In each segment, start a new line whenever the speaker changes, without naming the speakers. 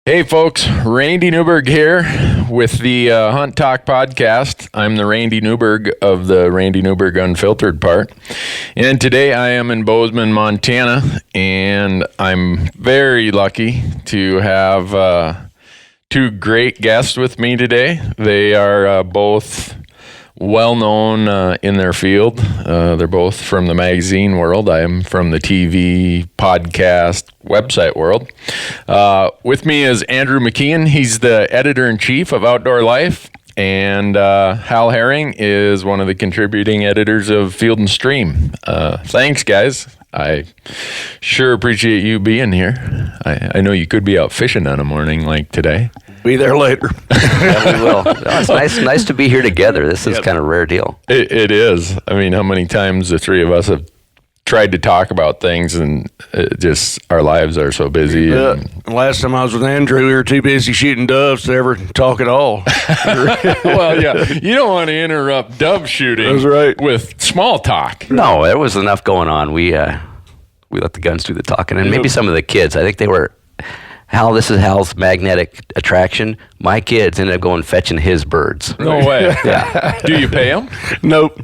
Hey folks, Randy Newberg here with the Hunt Talk podcast. I'm the Randy Newberg of the Randy Newberg Unfiltered part. And today I am in Bozeman, Montana, and I'm very lucky to have two great guests with me today. They are both well-known in their field. They're both from the magazine world. I am from the TV, podcast, website world. With me is Andrew McKean. He's the editor-in-chief of Outdoor Life. And Hal Herring is one of the contributing editors of Field and Stream. Thanks, guys. I sure appreciate you being here. I know you could be out fishing on a morning like today.
Be there later.
Yeah, we will. It's nice to be here together. This is kind of a rare deal.
It is. I mean, how many times the three of us have tried to talk about things and just our lives are so busy.
Last time I was with Andrew, we were too busy shooting doves to ever talk at all.
Well, yeah, you don't want to interrupt dove shooting.
That's right.
With small talk.
No, there was enough going on. We let the guns do the talking, and maybe some of the kids. I think they were. Hal, this is Hal's magnetic attraction. My kids ended up going fetching his birds.
No way.
Yeah.
Do you pay them?
Nope.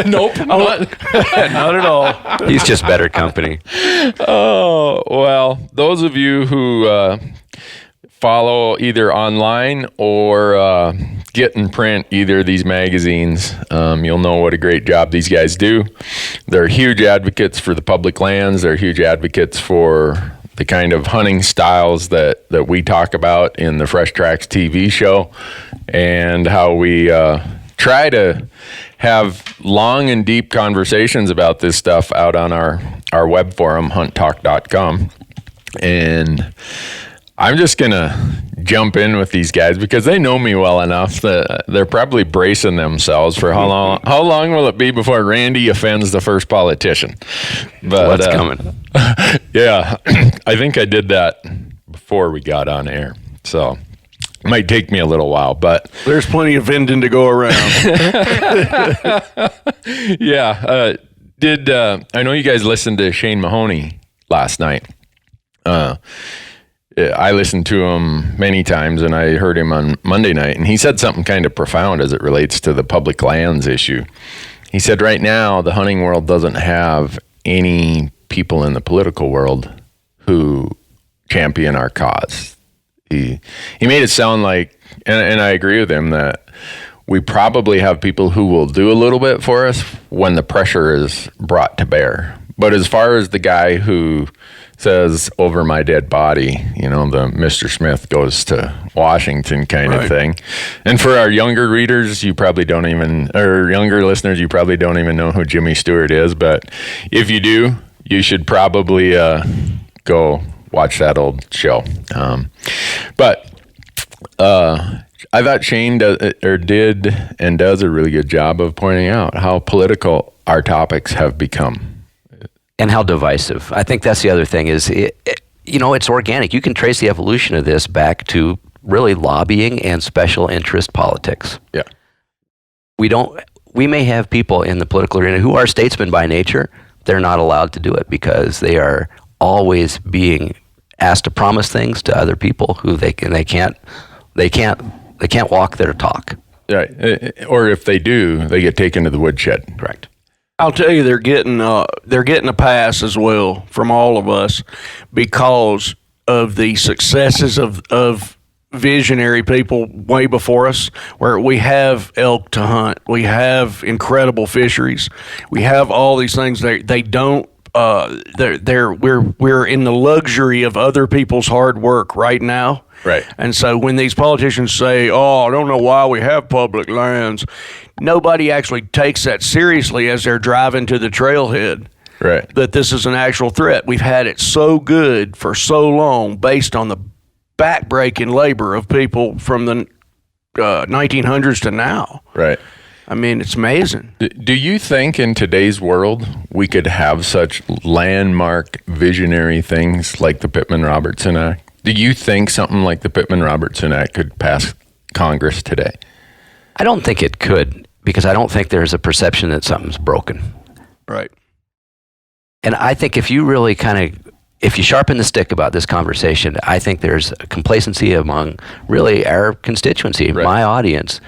Nope. Not
at all.
He's just better company.
Oh, well, those of you who follow either online or get in print either of these magazines, you'll know what a great job these guys do. They're huge advocates for the public lands. They're huge advocates for the kind of hunting styles that we talk about in the Fresh Tracks TV show, and how we try to have long and deep conversations about this stuff out on our web forum, hunttalk.com. And I'm just going to jump in with these guys because they know me well enough that they're probably bracing themselves for how long will it be before Randy offends the first politician. But
what's coming?
Yeah, I think I did that before we got on air. So it might take me a little while, but
there's plenty of vending to go around.
Yeah. I know you guys listened to Shane Mahoney last night. I listened to him many times, and I heard him on Monday night, and he said something kind of profound as it relates to the public lands issue. He said right now the hunting world doesn't have any people in the political world who champion our cause. He made it sound like, and I agree with him, that we probably have people who will do a little bit for us when the pressure is brought to bear. But as far as the guy who says over my dead body, the Mr. Smith goes to Washington kind of thing. And for our younger readers, younger listeners, you probably don't even know who Jimmy Stewart is. But if you do, you should probably go watch that old show. But I thought Shane did and does a really good job of pointing out how political our topics have become.
And how divisive. I think that's the other thing is, it's organic. You can trace the evolution of this back to really lobbying and special interest politics.
Yeah.
We may have people in the political arena who are statesmen by nature. They're not allowed to do it because they are always being asked to promise things to other people who they can't walk their talk.
Right. Or if they do, they get taken to the woodshed.
Correct.
I'll tell you, they're getting a pass as well from all of us because of the successes of visionary people way before us, where we have elk to hunt, we have incredible fisheries, we have all these things. They don't. We're in the luxury of other people's hard work right now.
Right.
And so when these politicians say, I don't know why we have public lands, nobody actually takes that seriously as they're driving to the trailhead.
Right.
That this is an actual threat. We've had it so good for so long based on the backbreaking labor of people from the 1900s to now.
Right.
I mean, it's amazing.
Do you think in today's world we could have such landmark visionary things like the Pittman-Robertson Act? Do you think something like the Pittman-Robertson Act could pass Congress today?
I don't think it could, because I don't think there's a perception that something's broken.
Right.
And I think if you really kind of if you sharpen the stick about this conversation, I think there's a complacency among really our constituency, my audience.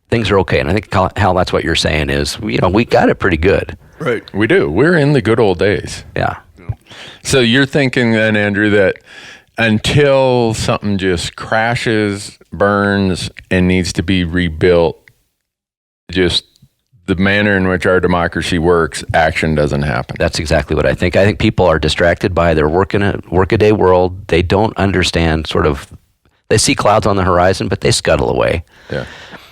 Things are okay. And I think, Hal, that's what you're saying is, we got it pretty good.
Right.
We do. We're in the good old days.
Yeah.
So you're thinking then, Andrew, that until something just crashes, burns, and needs to be rebuilt, just the manner in which our democracy works, action doesn't happen.
That's exactly what I think. I think people are distracted by their workaday world. They don't understand they see clouds on the horizon, but they scuttle away.
Yeah.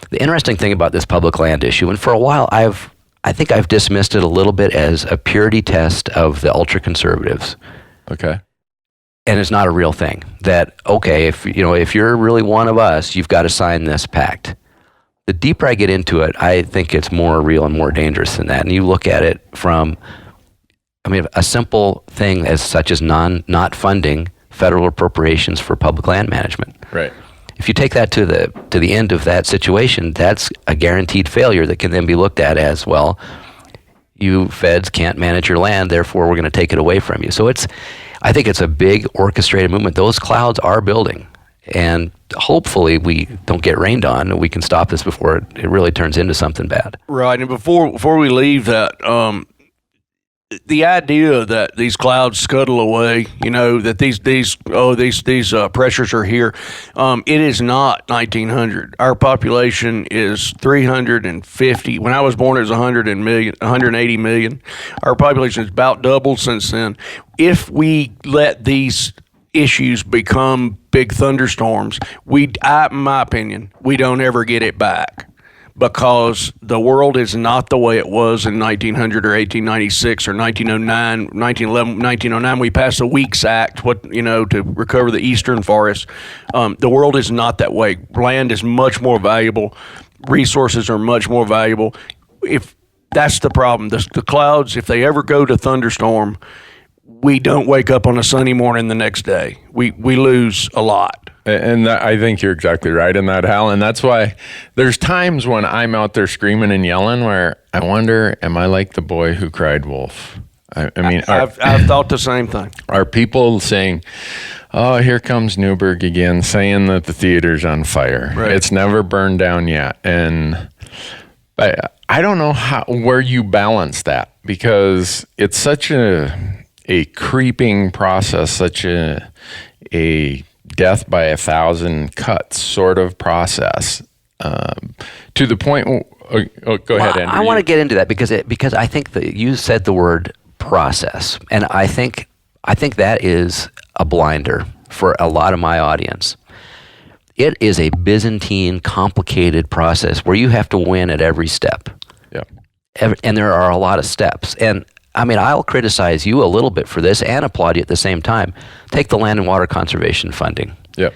The interesting thing about this public land issue, and for a while I think I've dismissed it a little bit as a purity test of the ultra-conservatives.
Okay.
And it's not a real thing. That, okay, if you're really one of us, you've got to sign this pact. The deeper I get into it, I think it's more real and more dangerous than that. And you look at it from, a simple thing such as not funding federal appropriations for public land management.
Right.
If you take that to the end of that situation, that's a guaranteed failure that can then be looked at as, well, you feds can't manage your land, therefore we're going to take it away from you. So I think it's a big orchestrated movement. Those clouds are building. And hopefully we don't get rained on and we can stop this before it really turns into something bad.
Right. And before we leave that, the idea that these clouds scuttle away, that these pressures are here, it is not 1900. Our population is 350. When I was born, it was 180 million. Our population is about doubled since then. If we let these issues become big thunderstorms, in my opinion, we don't ever get it back, because the world is not the way it was in 1900 or 1896 or 1909, 1911, 1909. We passed the Weeks Act, to recover the eastern forests. The world is not that way. Land is much more valuable. Resources are much more valuable. If that's the problem, the clouds, if they ever go to thunderstorm, we don't wake up on a sunny morning the next day. We lose a lot.
And I think you're exactly right in that, Hal. And that's why there's times when I'm out there screaming and yelling where I wonder, am I like the boy who cried wolf?
I've thought the same thing.
Are people saying, oh, here comes Newberg again, saying that the theater's on fire. Right. It's never burned down yet. And I don't know where you balance that, because it's such a creeping process, such a death by 1,000 cuts sort of process, to the point. Go ahead, Andrew.
I want to get into that because I think that you said the word process, and I think that is a blinder for a lot of my audience. It is a Byzantine, complicated process where you have to win at every step.
Yeah,
and there are a lot of steps. And I'll criticize you a little bit for this and applaud you at the same time. Take the land and water conservation funding.
Yeah.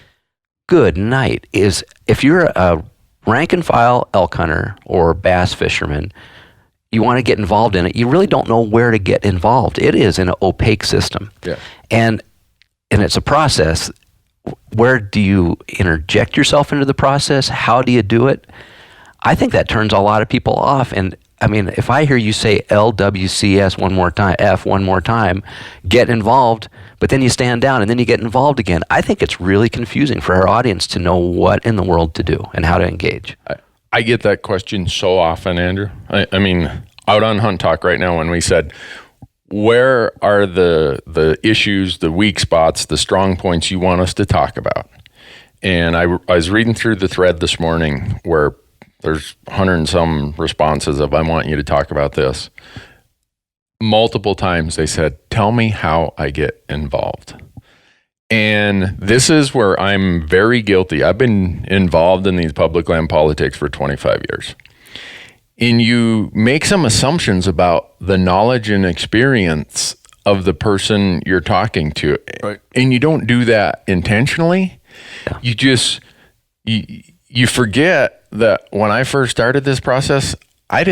Good night. If you're a rank and file elk hunter or bass fisherman, you want to get involved in it, you really don't know where to get involved. It is an opaque system.
Yeah.
And it's a process. Where do you interject yourself into the process? How do you do it? I think that turns a lot of people off. And if I hear you say LWCS one more time, F one more time, get involved, but then you stand down and then you get involved again, I think it's really confusing for our audience to know what in the world to do and how to engage.
I get that question so often, Andrew. Out on Hunt Talk right now, when we said, where are the issues, the weak spots, the strong points you want us to talk about? And I was reading through the thread this morning where there's 100 and some responses of, I want you to talk about this. Multiple times they said, tell me how I get involved. And this is where I'm very guilty. I've been involved in these public land politics for 25 years. And you make some assumptions about the knowledge and experience of the person you're talking to.
Right.
And you don't do that intentionally. Yeah. You forget that when I first started this process, I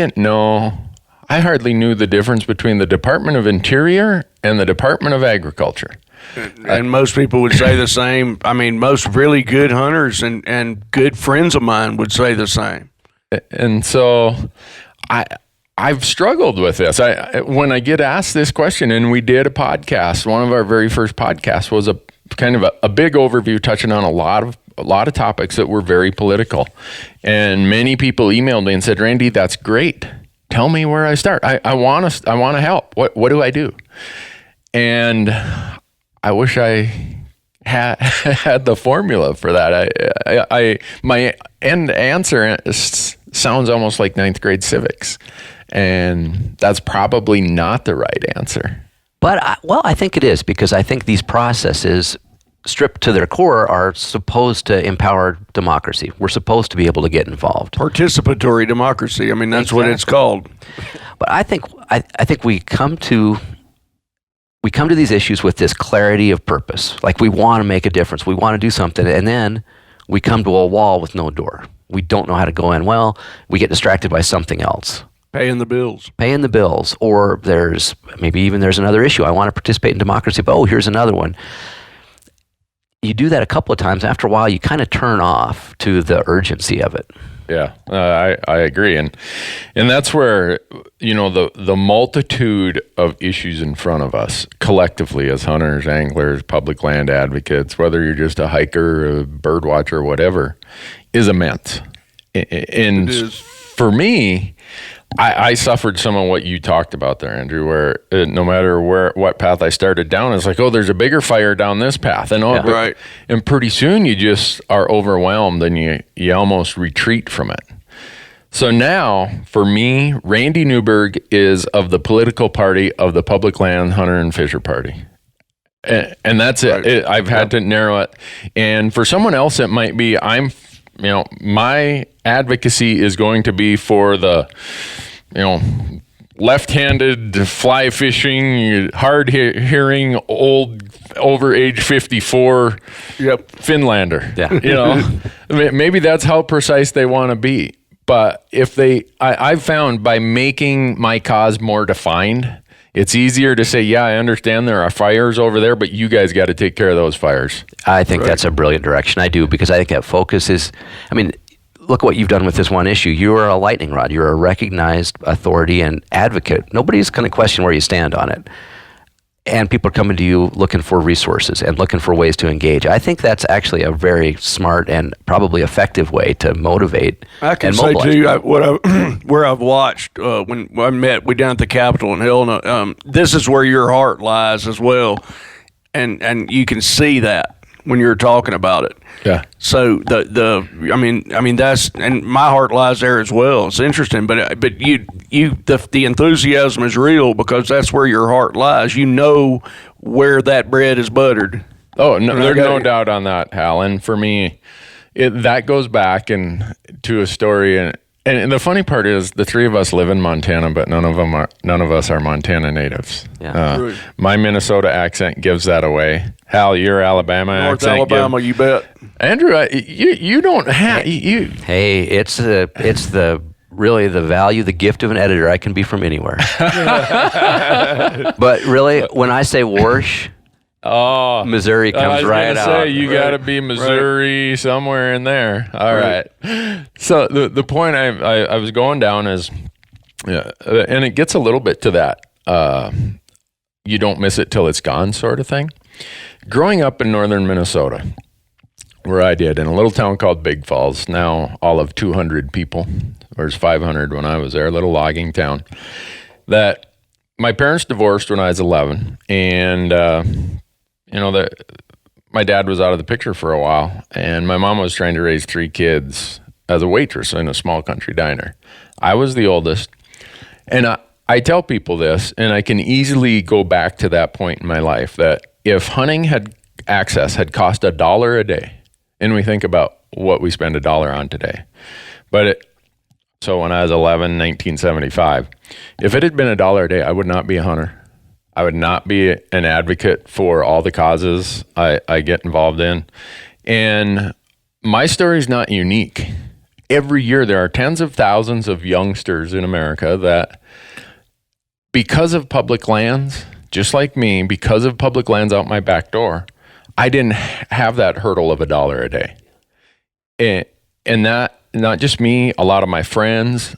hardly knew the difference between the Department of Interior and the Department of Agriculture.
And most people would say the same. Most really good hunters and good friends of mine would say the same.
And so I I've struggled with this. When I get asked this question, and we did a podcast, one of our very first podcasts was a kind of a big overview touching on a lot of topics that were very political. And many people emailed me and said, Randy, that's great. Tell me where I start. I want to help. What do I do? And I wish I had the formula for that. My end answer sounds almost like ninth grade civics, and that's probably not the right answer.
But I think it is, because I think these processes, stripped to their core, are supposed to empower democracy. We're supposed to be able to get involved.
Participatory democracy. I mean, that's what it's called.
But I think we come to these issues with this clarity of purpose. Like, we want to make a difference. We want to do something. And then we come to a wall with no door. We don't know how to go in. Well, we get distracted by something else.
Paying the bills. Or there's another issue. I want to participate in democracy, but here's another one. You do that a couple of times. After a while, you kind of turn off to the urgency of it.
Yeah, I agree. And that's where, the multitude of issues in front of us collectively as hunters, anglers, public land advocates, whether you're just a hiker, a bird watcher, whatever, is immense. And for me, I suffered some of what you talked about there, Andrew, where no matter what path I started down, it's like, there's a bigger fire down this path. And
right.
And pretty soon you just are overwhelmed and you almost retreat from it. So now, for me, Randy Newberg is of the political party of the Public Land Hunter and Fisher Party. And that's it.
Right.
I've had to narrow it. And for someone else, it might be my advocacy is going to be for the, left-handed fly fishing, hard-hearing, old, over age 54 Finlander.
Yeah.
Maybe that's how precise they want to be. But I've found by making my cause more defined, it's easier to say, I understand there are fires over there, but you guys got to take care of those fires.
I think that's a brilliant direction. I do, because I think that focus is, look what you've done with this one issue. You are a lightning rod. You're a recognized authority and advocate. Nobody's going to question where you stand on it. And people are coming to you looking for resources and looking for ways to engage. I think that's actually a very smart and probably effective way to motivate.
I can
and
say
mobilize.
too, where I've watched when I met, we down at the Capitol in Helena. This is where your heart lies as well, and you can see that when you're talking about it.
Yeah.
So that's, and my heart lies there as well. It's interesting, but the enthusiasm is real, because that's where your heart lies. You know where that bread is buttered.
Oh, no, there's no doubt on that, Hal. And for me, that goes back to a story. And the funny part is, the three of us live in Montana, but none of us are Montana natives.
Yeah.
Right.
My Minnesota accent gives that away. Hal, your Alabama
North
accent.
Alabama, you bet.
Andrew, you don't have you.
Hey, it's really the value, the gift of an editor. I can be from anywhere. But really, when I say Warsh, Missouri comes right out.
You got to be Missouri, somewhere in there. All right. So the point I was going down is, and it gets a little bit to that. You don't miss it till it's gone, sort of thing. Growing up in northern Minnesota, where I did, in a little town called Big Falls, now all of 200 people. There's 500 when I was there, a little logging town. That my parents divorced when I was 11, and my dad was out of the picture for a while, and my mom was trying to raise 3 kids as a waitress in a small country diner. I was the oldest, and I tell people this, and I can easily go back to that point in my life, that if hunting access had cost $1 a day, and we think about what we spend $1 on today, so when I was 11, 1975, if it had been $1 a day, I would not be a hunter. I would not be an advocate for all the causes I get involved in. And my story is not unique. Every year there are tens of thousands of youngsters in America that, because of public lands, just like me, because of public lands out my back door, I didn't have that hurdle of $1 a day. And that not just me, a lot of my friends.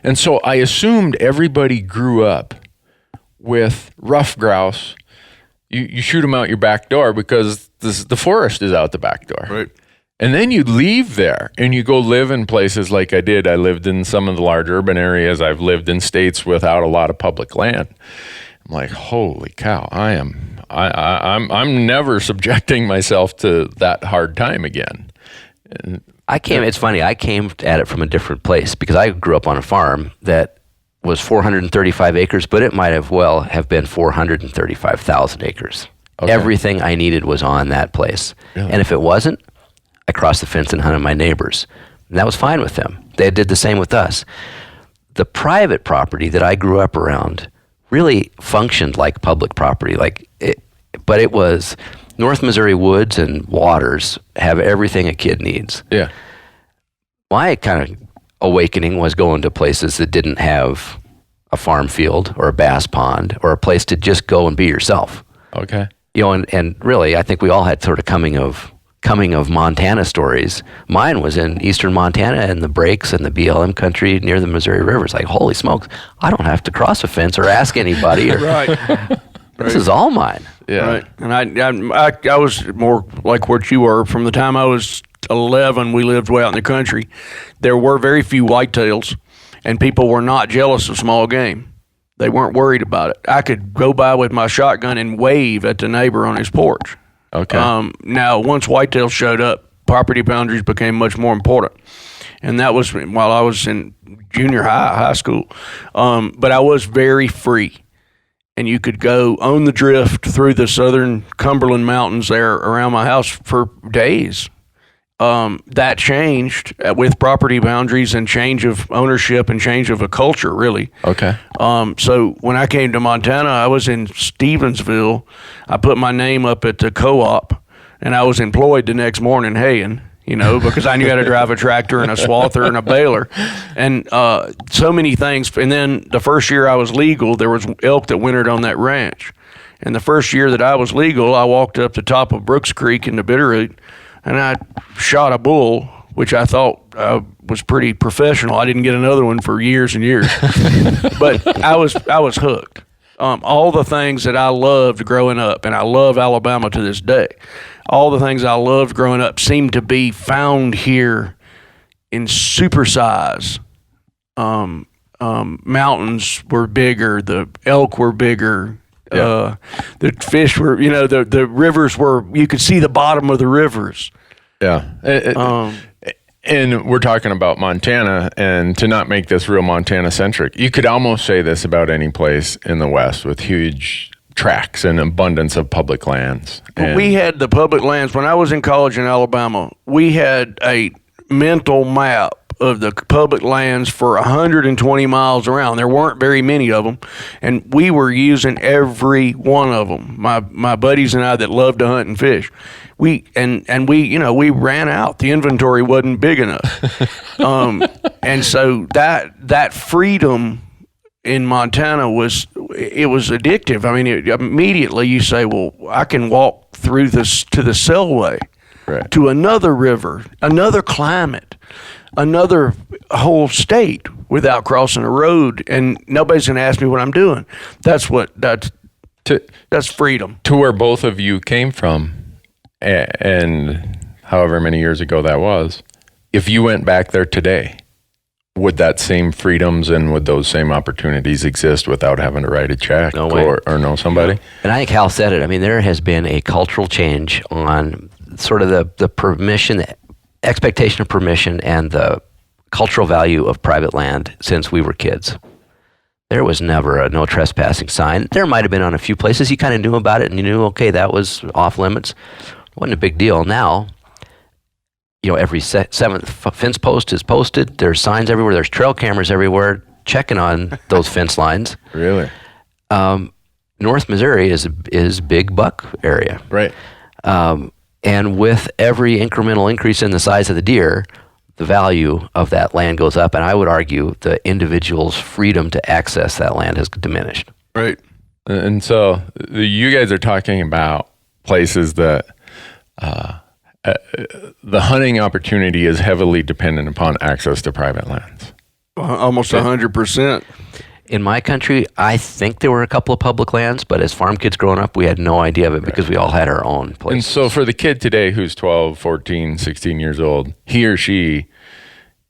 And so I assumed everybody grew up with rough grouse. You shoot them out your back door because the forest is out the back door.
Right.
And then you leave there and you go live in places like I did. I lived in some of the large urban areas. I've lived in states without a lot of public land. I'm like, holy cow, I'm never subjecting myself to that hard time again.
It's funny, I came at it from a different place because I grew up on a farm that was 435 acres, but it might have been 435,000 acres. Okay. Everything I needed was on that place. Really? And if it wasn't, I crossed the fence and hunted my neighbors. And that was fine with them. They did the same with us. The private property that I grew up around really functioned like public property, but it was North Missouri woods and waters have everything a kid needs.
Yeah.
My kind of awakening was going to places that didn't have a farm field or a bass pond or a place to just go and be yourself.
Okay.
And really, I think we all had sort of coming of Montana stories. Mine was in eastern Montana and the breaks and the BLM country near the Missouri River. It's like, holy smokes, I don't have to cross a fence or ask anybody.
Right.
This is all mine.
Yeah.
Right. And I was more like what you were. From the time I was 11, we lived way out in the country. There were very few whitetails, and people were not jealous of small game. They weren't worried about it. I could go by with my shotgun and wave at the neighbor on his porch.
Okay.
Now, once whitetails showed up, property boundaries became much more important. And that was while I was in junior high school. But I was very free. And you could go on the drift through the southern Cumberland Mountains there around my house for days. That changed with property boundaries and change of ownership and change of a culture, really.
Okay.
So when I came to Montana, I was in Stevensville. I put my name up at the co-op, and I was employed the next morning haying, because I knew how to drive a tractor and a swather and a baler, and so many things. And then the first year I was legal, there was elk that wintered on that ranch. And the first year that I was legal, I walked up the top of Brooks Creek in the Bitterroot, and I shot a bull, which I thought was pretty professional. I didn't get another one for years and years, but I was hooked. All the things that I loved growing up, and I love Alabama to this day, all the things I loved growing up seem to be found here in supersize. Mountains were bigger, the elk were bigger, the fish were, the rivers were, you could see the bottom of the rivers.
Yeah. And we're talking about Montana, and to not make this real Montana-centric, you could almost say this about any place in the West with huge tracts and abundance of public lands.
We had the public lands. When I was in college in Alabama, we had a mental map of the public lands for 120 miles around. There weren't very many of them, and we were using every one of them. My buddies and I that loved to hunt and fish, we ran out. The inventory wasn't big enough, and so that freedom in Montana was addictive. I mean, immediately you say, well, I can walk through this to the Selway,
right,
to another river, another climate, another whole state without crossing a road, and nobody's going to ask me what I'm doing. That's freedom.
To where both of you came from, and however many years ago that was, if you went back there today, would that same freedoms and would those same opportunities exist without having to write a check or know somebody?
And I think Hal said it. I mean, there has been a cultural change on sort of the permission, the expectation of permission, and the cultural value of private land since we were kids. There was never a no trespassing sign. There might have been on a few places. You kind of knew about it and you knew, okay, that was off limits. Wasn't a big deal. Now, every seventh fence post is posted. There's signs everywhere. There's trail cameras everywhere checking on those fence lines.
Really?
North Missouri is big buck area.
Right.
And with every incremental increase in the size of the deer, the value of that land goes up. And I would argue the individual's freedom to access that land has diminished.
Right.
And so you guys are talking about places that the hunting opportunity is heavily dependent upon access to private lands.
Almost 100%.
In my country, I think there were a couple of public lands, but as farm kids growing up, we had no idea of it because we all had our own place.
And so for the kid today who's 12, 14, 16 years old, he or she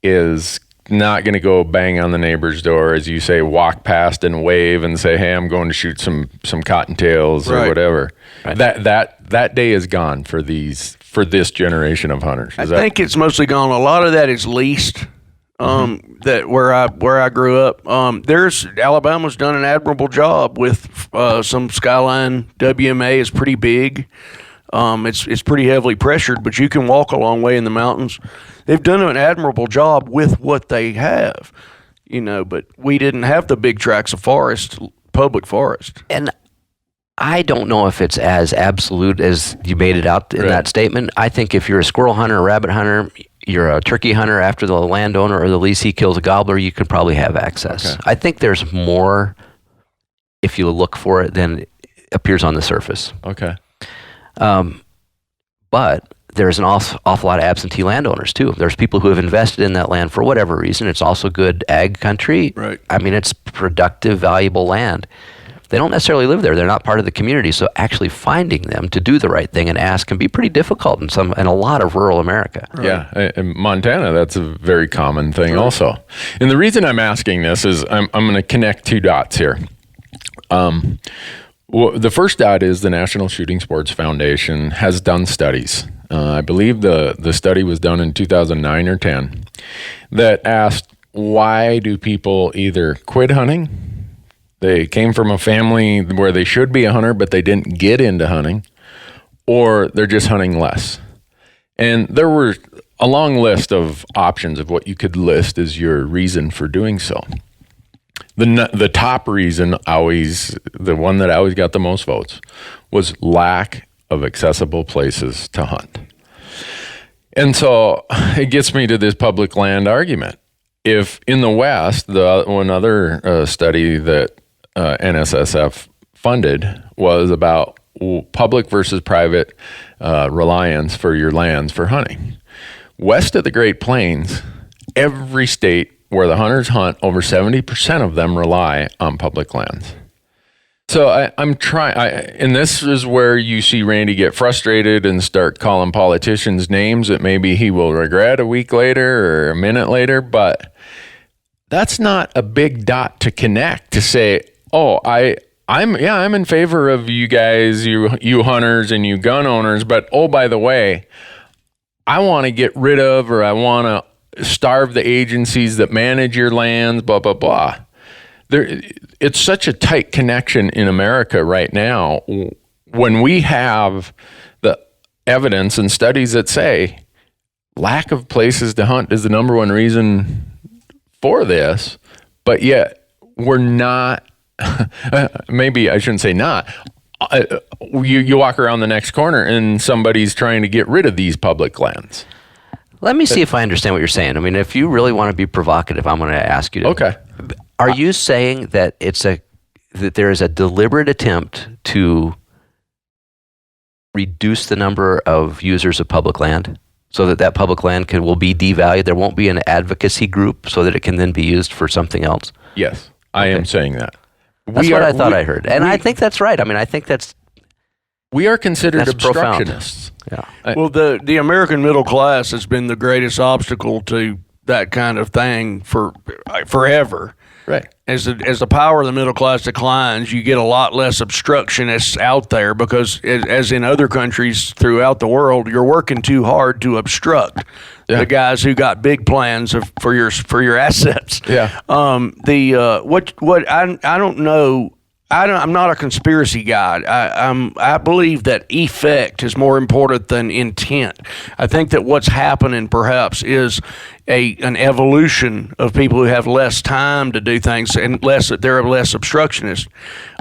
is not going to go bang on the neighbor's door, as you say, walk past and wave and say, hey, I'm going to shoot some cottontails or whatever. Right. That day is gone for this generation of hunters.
I think it's mostly gone. A lot of that is leased. That where I grew up, Alabama's done an admirable job with some Skyline. WMA is pretty big. It's pretty heavily pressured, but you can walk a long way in the mountains. They've done an admirable job with what they have, but we didn't have the big tracts of forest, public forest.
And I don't know if it's as absolute as you made it out in that statement. I think if you're a squirrel hunter, a rabbit hunter, you're a turkey hunter, after the landowner or the leasee kills a gobbler, you could probably have access. Okay. I think there's more if you look for it than appears on the surface.
Okay.
But there's an awful lot of absentee landowners too. There's people who have invested in that land for whatever reason. It's also good ag country.
Right.
I mean, it's productive, valuable land. They don't necessarily live there. They're not part of the community. So actually finding them to do the right thing and ask can be pretty difficult in a lot of rural America.
Right. Yeah, in Montana, that's a very common thing also. And the reason I'm asking this is I'm going to connect two dots here. The first dot is the National Shooting Sports Foundation has done studies. I believe the study was done in 2009 or 10 that asked, why do people either quit hunting? They came from a family where they should be a hunter, but they didn't get into hunting, or they're just hunting less. And there were a long list of options of what you could list as your reason for doing so. The top reason, the one that always got the most votes, was lack of accessible places to hunt. And so it gets me to this public land argument. If in the West, one other study that NSSF funded was about public versus private reliance for your lands for hunting. West of the Great Plains, every state where the hunters hunt, over 70% of them rely on public lands. So I'm trying, and this is where you see Randy get frustrated and start calling politicians names that maybe he will regret a week later or a minute later, but that's not a big dot to connect to say, oh, I'm in favor of you guys, you hunters and you gun owners, but oh, by the way, I want to get rid of, or I want to starve the agencies that manage your lands, blah, blah, blah. It's such a tight connection in America right now when we have the evidence and studies that say lack of places to hunt is the number one reason for this, but yet we're not. Maybe I shouldn't say not. You walk around the next corner and somebody's trying to get rid of these public lands.
Let me see if I understand what you're saying. I mean, if you really want to be provocative, I'm going to ask you to.
Okay.
Are you saying that that there is a deliberate attempt to reduce the number of users of public land so that public land will be devalued? There won't be an advocacy group so that it can then be used for something else?
Yes, I am saying that.
That's what I thought I heard. And I think that's right. I mean, I think
we are considered obstructionists.
Yeah.
Well, the American middle class has been the greatest obstacle to that kind of thing for forever.
Right.
As the power of the middle class declines, you get a lot less obstructionists out there because, as in other countries throughout the world, you're working too hard to obstruct the guys who got big plans for your assets.
Yeah.
I don't know. I'm not a conspiracy guy. I believe that effect is more important than intent. I think that what's happening perhaps is an evolution of people who have less time to do things and they're less obstructionist.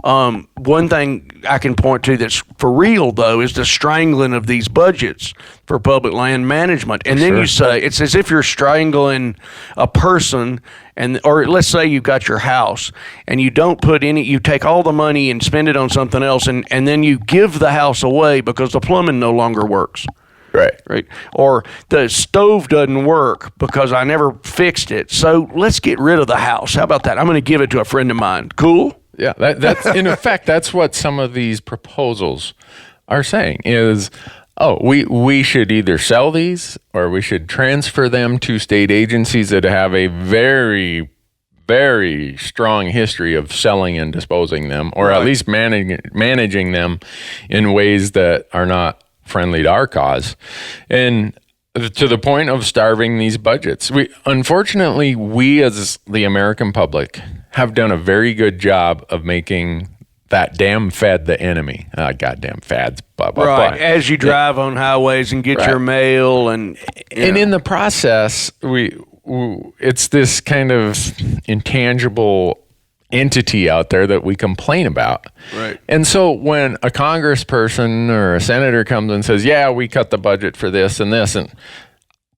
One thing I can point to that's for real though is the strangling of these budgets for public land management. And then you say it's as if you're strangling a person, or let's say you've got your house and you don't put you take all the money and spend it on something else, and then you give the house away because the plumbing no longer works. Right. Or the stove doesn't work because I never fixed it. So let's get rid of the house. How about that? I'm going to give it to a friend of mine. Cool?
Yeah, that's in effect, that's what some of these proposals are saying is, we should either sell these or we should transfer them to state agencies that have a very, very strong history of selling and disposing them, or at least managing them in ways that are not friendly to our cause. And to the point of starving these budgets. Unfortunately, we as the American public have done a very good job of making that damn Fed the enemy. Goddamn fads, blah, blah, blah.
As you drive on highways and get your mail and
in the process, it's this kind of intangible entity out there that we complain about.
Right.
And so when a congressperson or a senator comes and says, yeah, we cut the budget for this and this, and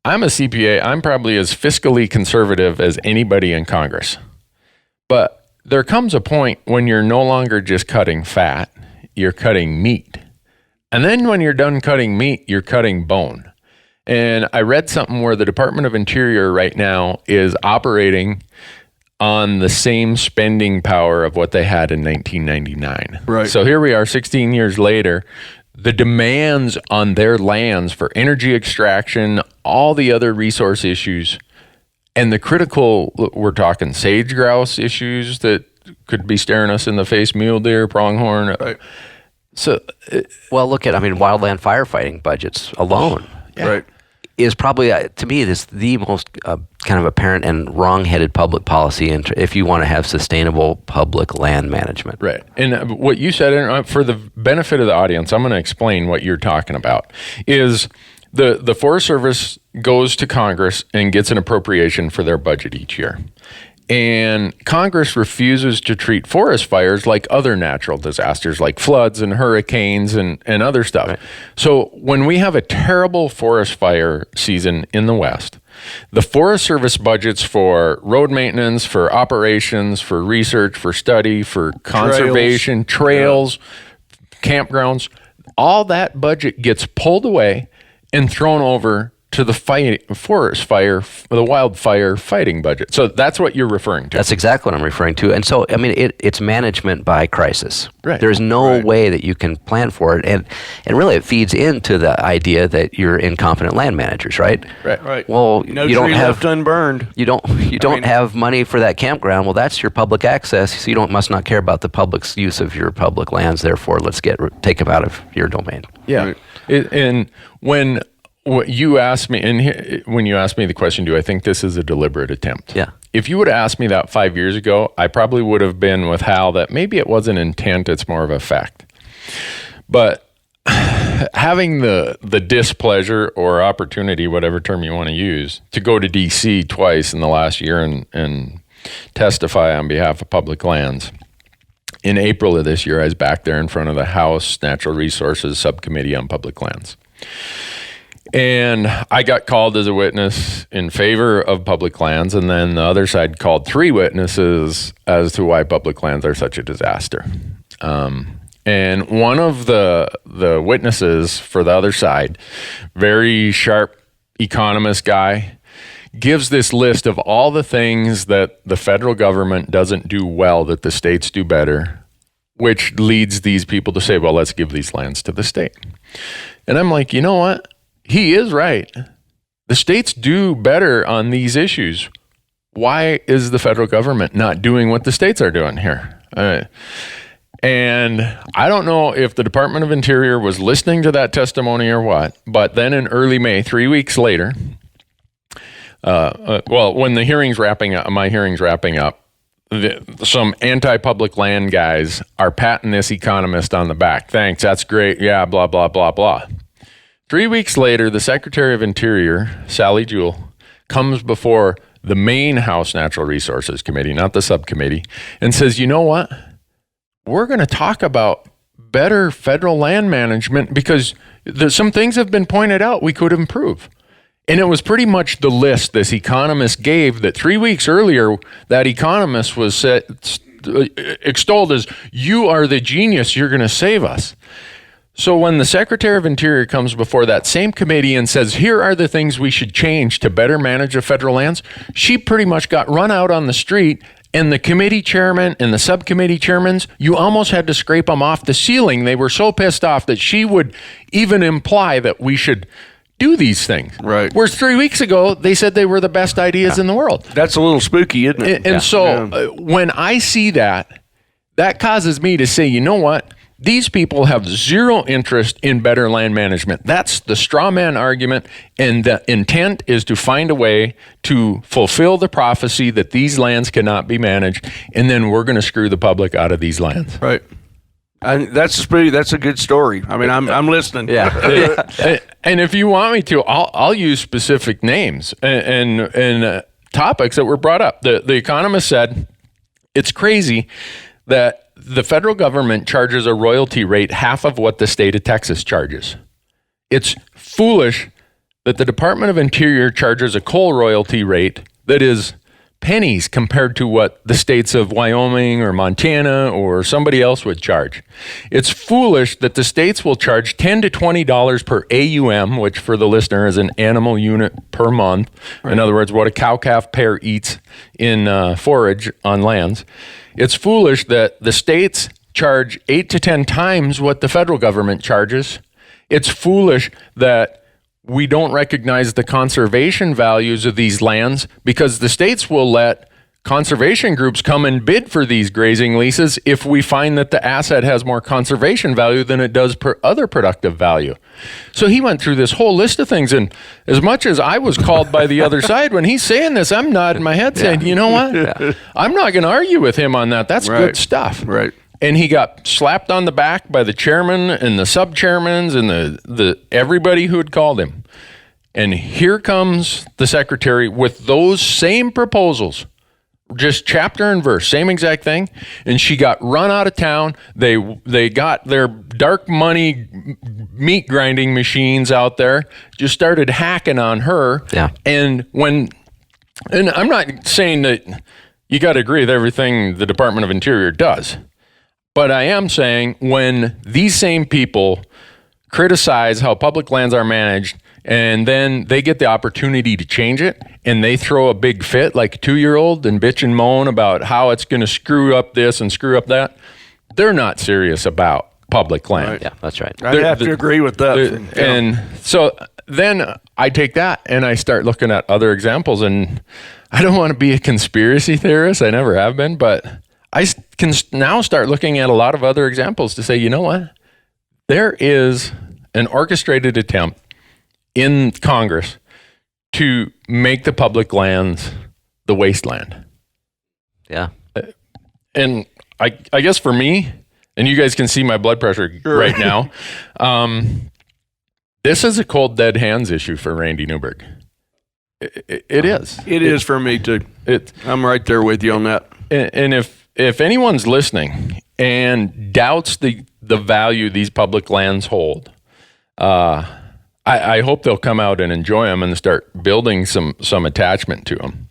I'm a CPA, I'm probably as fiscally conservative as anybody in Congress. But there comes a point when you're no longer just cutting fat, you're cutting meat. And then when you're done cutting meat, you're cutting bone. And I read something where the Department of Interior right now is operating on the same spending power of what they had in 1999.
Right.
So here we are 16 years later. The demands on their lands for energy extraction, all the other resource issues, and the critical, we're talking sage grouse issues that could be staring us in the face, mule deer, pronghorn.
Right.
So,
Look at, wildland firefighting budgets alone.
Right.
Is probably, to me, this the most kind of apparent and wrong-headed public policy if you want to have sustainable public land management.
Right. And what you said, and for the benefit of the audience, I'm going to explain what you're talking about, is the Forest Service goes to Congress and gets an appropriation for their budget each year. And Congress refuses to treat forest fires like other natural disasters, like floods and hurricanes and other stuff. Right. So when we have a terrible forest fire season in the West, the Forest Service budgets for road maintenance, for operations, for research, for study, for conservation, trails, campgrounds, all that budget gets pulled away and thrown over to the wildfire fighting budget. So that's what you're referring to.
That's exactly what I'm referring to. And so, it's management by crisis.
Right.
There's no way that you can plan for it. And really, it feeds into the idea that you're incompetent land managers, right?
Right.
Well,
no
you don't
tree
have
left unburned.
You don't have money for that campground. Well, that's your public access. So you must not care about the public's use of your public lands. Therefore, let's take them out of your domain.
Yeah.
Right.
And when what you asked me, and when you asked me the question, do I think this is a deliberate attempt?
Yeah.
If you would have asked me that 5 years ago, I probably would have been with Hal that maybe it wasn't intent, it's more of a fact. But having the displeasure or opportunity, whatever term you want to use, to go to D.C. twice in the last year and testify on behalf of public lands. In April of this year, I was back there in front of the House Natural Resources Subcommittee on Public Lands. And I got called as a witness in favor of public lands, and then the other side called 3 witnesses as to why public lands are such a disaster. And one of the witnesses for the other side, very sharp economist guy, gives this list of all the things that the federal government doesn't do well that the states do better, which leads these people to say, well, let's give these lands to the state. And I'm like, you know what? He is right. The states do better on these issues. Why is the federal government not doing what the states are doing here? And I don't know if the Department of Interior was listening to that testimony or what, but then in early May, 3 weeks later, when the hearing's wrapping up, my hearing's wrapping up, some anti-public land guys are patting this economist on the back. Thanks, that's great. Yeah, blah, blah, blah, blah. 3 weeks later, the Secretary of Interior, Sally Jewell, comes before the main House Natural Resources Committee, not the subcommittee, and says, you know what? We're going to talk about better federal land management because there's some things have been pointed out we could improve. And it was pretty much the list this economist gave that 3 weeks earlier, that economist was extolled as, you are the genius, you're going to save us. So when the Secretary of Interior comes before that same committee and says, here are the things we should change to better manage the federal lands, she pretty much got run out on the street, and the committee chairman and the subcommittee chairmans, you almost had to scrape them off the ceiling. They were so pissed off that she would even imply that we should do these things.
Right.
Whereas 3 weeks ago, they said they were the best ideas in the world.
That's a little spooky, isn't it?
And so when I see that, that causes me to say, you know what? These people have zero interest in better land management. That's the straw man argument. And the intent is to find a way to fulfill the prophecy that these lands cannot be managed. And then we're going to screw the public out of these lands.
Right. That's a good story. I mean, I'm listening.
Yeah.
And if you want me to, I'll use specific names and topics that were brought up. The Economist said it's crazy that the federal government charges a royalty rate half of what the state of Texas charges. It's foolish that the Department of Interior charges a coal royalty rate that is pennies compared to what the states of Wyoming or Montana or somebody else would charge. It's foolish that the states will charge $10 to $20 per AUM, which for the listener is an animal unit per month. Right. In other words, what a cow-calf pair eats in forage on lands. It's foolish that the states charge 8 to 10 times what the federal government charges. It's foolish that we don't recognize the conservation values of these lands because the states will let conservation groups come and bid for these grazing leases if we find that the asset has more conservation value than it does per other productive value. So he went through this whole list of things, and as much as I was called by the other side, when he's saying this, I'm nodding my head saying, you know what? I'm not going to argue with him on that. That's good stuff.
Right.
And he got slapped on the back by the chairman and the sub-chairmans and the everybody who had called him. And here comes the secretary with those same proposals, just chapter and verse, same exact thing. And she got run out of town. They got their dark money meat grinding machines out there, just started hacking on her.
Yeah.
And I'm not saying that you got to agree with everything the Department of Interior does. But I am saying when these same people criticize how public lands are managed and then they get the opportunity to change it and they throw a big fit like a 2-year-old and bitch and moan about how it's going to screw up this and screw up that, they're not serious about public land.
Right.
Yeah, that's right.
I have to agree with that.
And so then I take that and I start looking at other examples, and I don't want to be a conspiracy theorist. I never have been, but I can now start looking at a lot of other examples to say, you know what? There is an orchestrated attempt in Congress to make the public lands the wasteland.
Yeah.
And I guess for me, and you guys can see my blood pressure right now, this is a cold dead hands issue for Randy Newberg. It is.
It is for me too. I'm right there with you on that.
And if anyone's listening and doubts the value these public lands hold, I hope they'll come out and enjoy them and start building some attachment to them.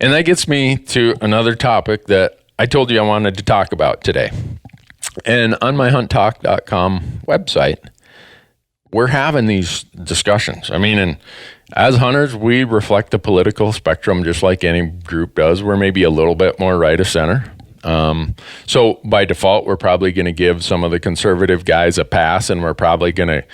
And that gets me to another topic that I told you I wanted to talk about today. And on my hunttalk.com website, we're having these discussions. I mean, and as hunters, we reflect the political spectrum just like any group does. We're maybe a little bit more right of center. So by default, we're probably going to give some of the conservative guys a pass, and we're probably going to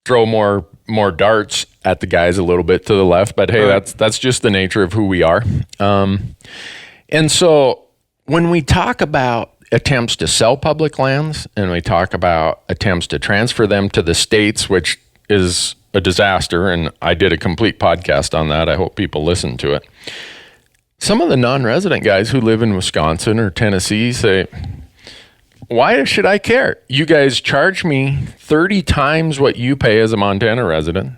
throw more darts at the guys a little bit to the left. But hey, that's just the nature of who we are. And so when we talk about attempts to sell public lands and we talk about attempts to transfer them to the states, which is a disaster, and I did a complete podcast on that. I hope people listen to it. Some of the non-resident guys who live in Wisconsin or Tennessee say, why should I care? You guys charge me 30 times what you pay as a Montana resident.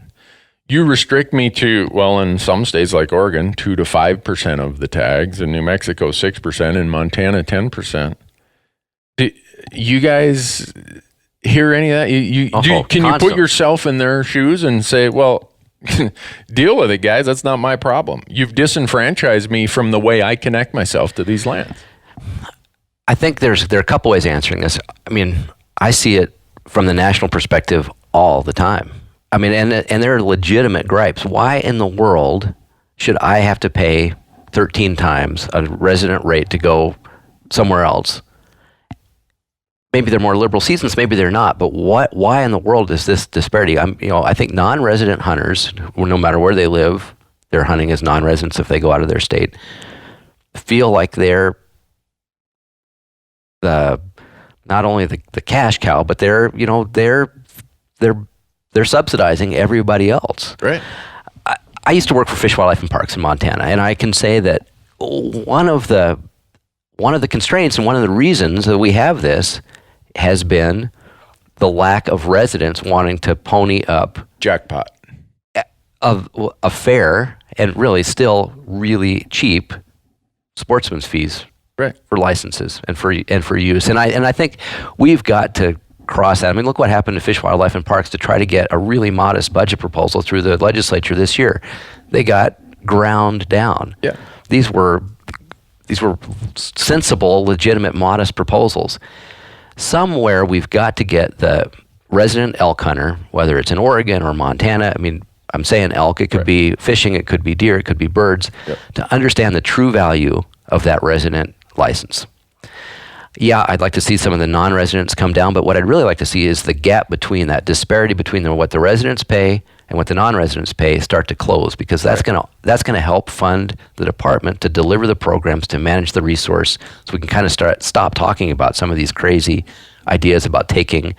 You restrict me to, well, in some states like Oregon, 2 to 5% of the tags, in New Mexico, 6%, in Montana, 10%. Do you guys hear any of that? Can you put yourself in their shoes and say, well, deal with it, guys. That's not my problem. You've disenfranchised me from the way I connect myself to these lands.
I think there are a couple ways of answering this. I mean, I see it from the national perspective all the time. I mean, and there are legitimate gripes. Why in the world should I have to pay 13 times a resident rate to go somewhere else? Maybe they're more liberal seasons, maybe they're not. But why in the world is this disparity? I think non-resident hunters, no matter where they live, they're hunting as non-residents if they go out of their state, feel like they're not only the cash cow, but they're subsidizing everybody else.
Right.
I used to work for Fish, Wildlife, and Parks in Montana, and I can say that one of the constraints and one of the reasons that we have this has been the lack of residents wanting to pony up
Jackpot.
a fair and really still really cheap sportsman's fees,
Right.
for licenses and for use. And I think we've got to cross that. I mean, look what happened to Fish, Wildlife, and Parks to try to get a really modest budget proposal through the legislature this year. They got ground down.
Yeah.
These were sensible, legitimate, modest proposals. Somewhere we've got to get the resident elk hunter, whether it's in Oregon or Montana. I mean, I'm saying elk. It could be fishing. It could be deer. It could be birds.
Yep.
To understand the true value of that resident license. Yeah, I'd like to see some of the non-residents come down, but what I'd really like to see is the gap between that disparity between what the residents pay and what the non-residents pay start to close, because that's gonna help fund the department to deliver the programs, to manage the resource, so we can kind of stop talking about some of these crazy ideas about taking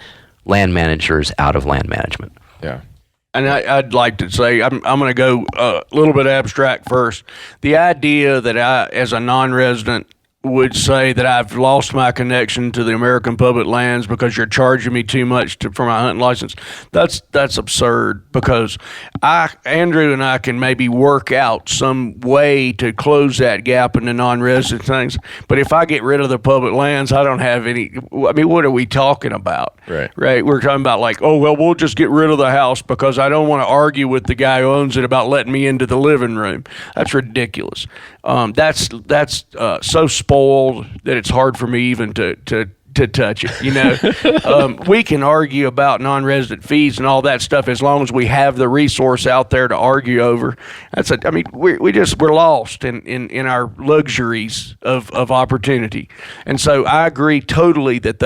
land managers out of land management.
Yeah.
And I'd like to say, I'm going to go a little bit abstract first. The idea that I, as a non-resident, would say that I've lost my connection to the American public lands because you're charging me too much for my hunting license. That's absurd, because Andrew and I can maybe work out some way to close that gap in the non-resident things. But if I get rid of the public lands, I don't have any. I mean, what are we talking about?
Right.
We're talking about like, oh, well, we'll just get rid of the house because I don't want to argue with the guy who owns it about letting me into the living room. That's ridiculous. That's so spoiled that it's hard for me even to touch it. We can argue about non-resident fees and all that stuff as long as we have the resource out there to argue over. We're lost in our luxuries of opportunity, and so I agree totally that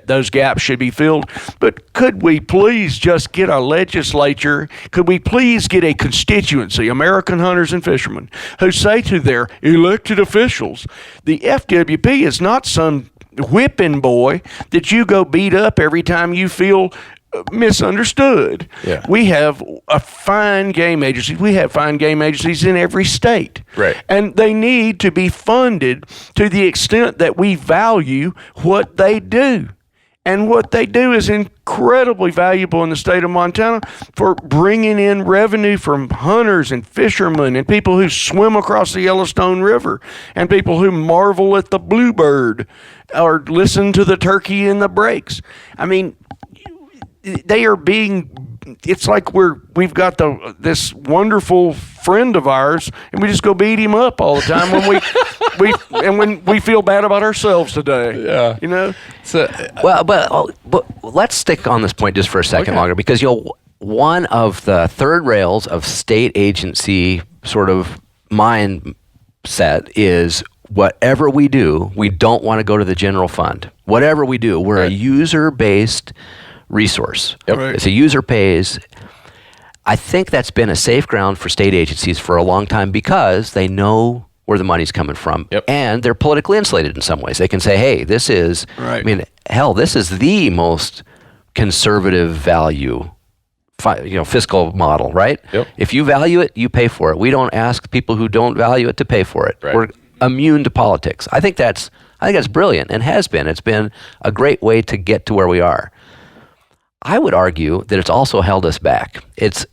those gaps should be filled. But could we please just get a legislature? Could we please get a constituency, American Hunters and Fishermen, who say to their elected officials, the FWP is not some whipping boy that you go beat up every time you feel misunderstood.
Yeah.
We have a fine game agency. We have fine game agencies in every state.
Right.
And they need to be funded to the extent that we value what they do. And what they do is incredibly valuable in the state of Montana for bringing in revenue from hunters and fishermen and people who swim across the Yellowstone River and people who marvel at the bluebird or listen to the turkey in the breaks. I mean, they are it's like we've got this wonderful friend of ours, and we just go beat him up all the time when we feel bad about ourselves today.
Yeah.
You know?
So,
But let's stick on this point just for a second longer, because one of the third rails of state agency sort of mindset is whatever we do, we don't want to go to the general fund. Whatever we do, we're a user-based resource.
Yep.
Right.
It's a user pays. I think that's been a safe ground for state agencies for a long time because they know where the money's coming from.
Yep.
And they're politically insulated in some ways. They can say, hey, this is,
Right.
I mean, hell, this is the most conservative value fiscal model, right?
Yep.
If you value it, you pay for it. We don't ask people who don't value it to pay for it.
Right.
We're immune to politics. I think that's brilliant and has been. It's been a great way to get to where we are. I would argue that it's also held us back. It's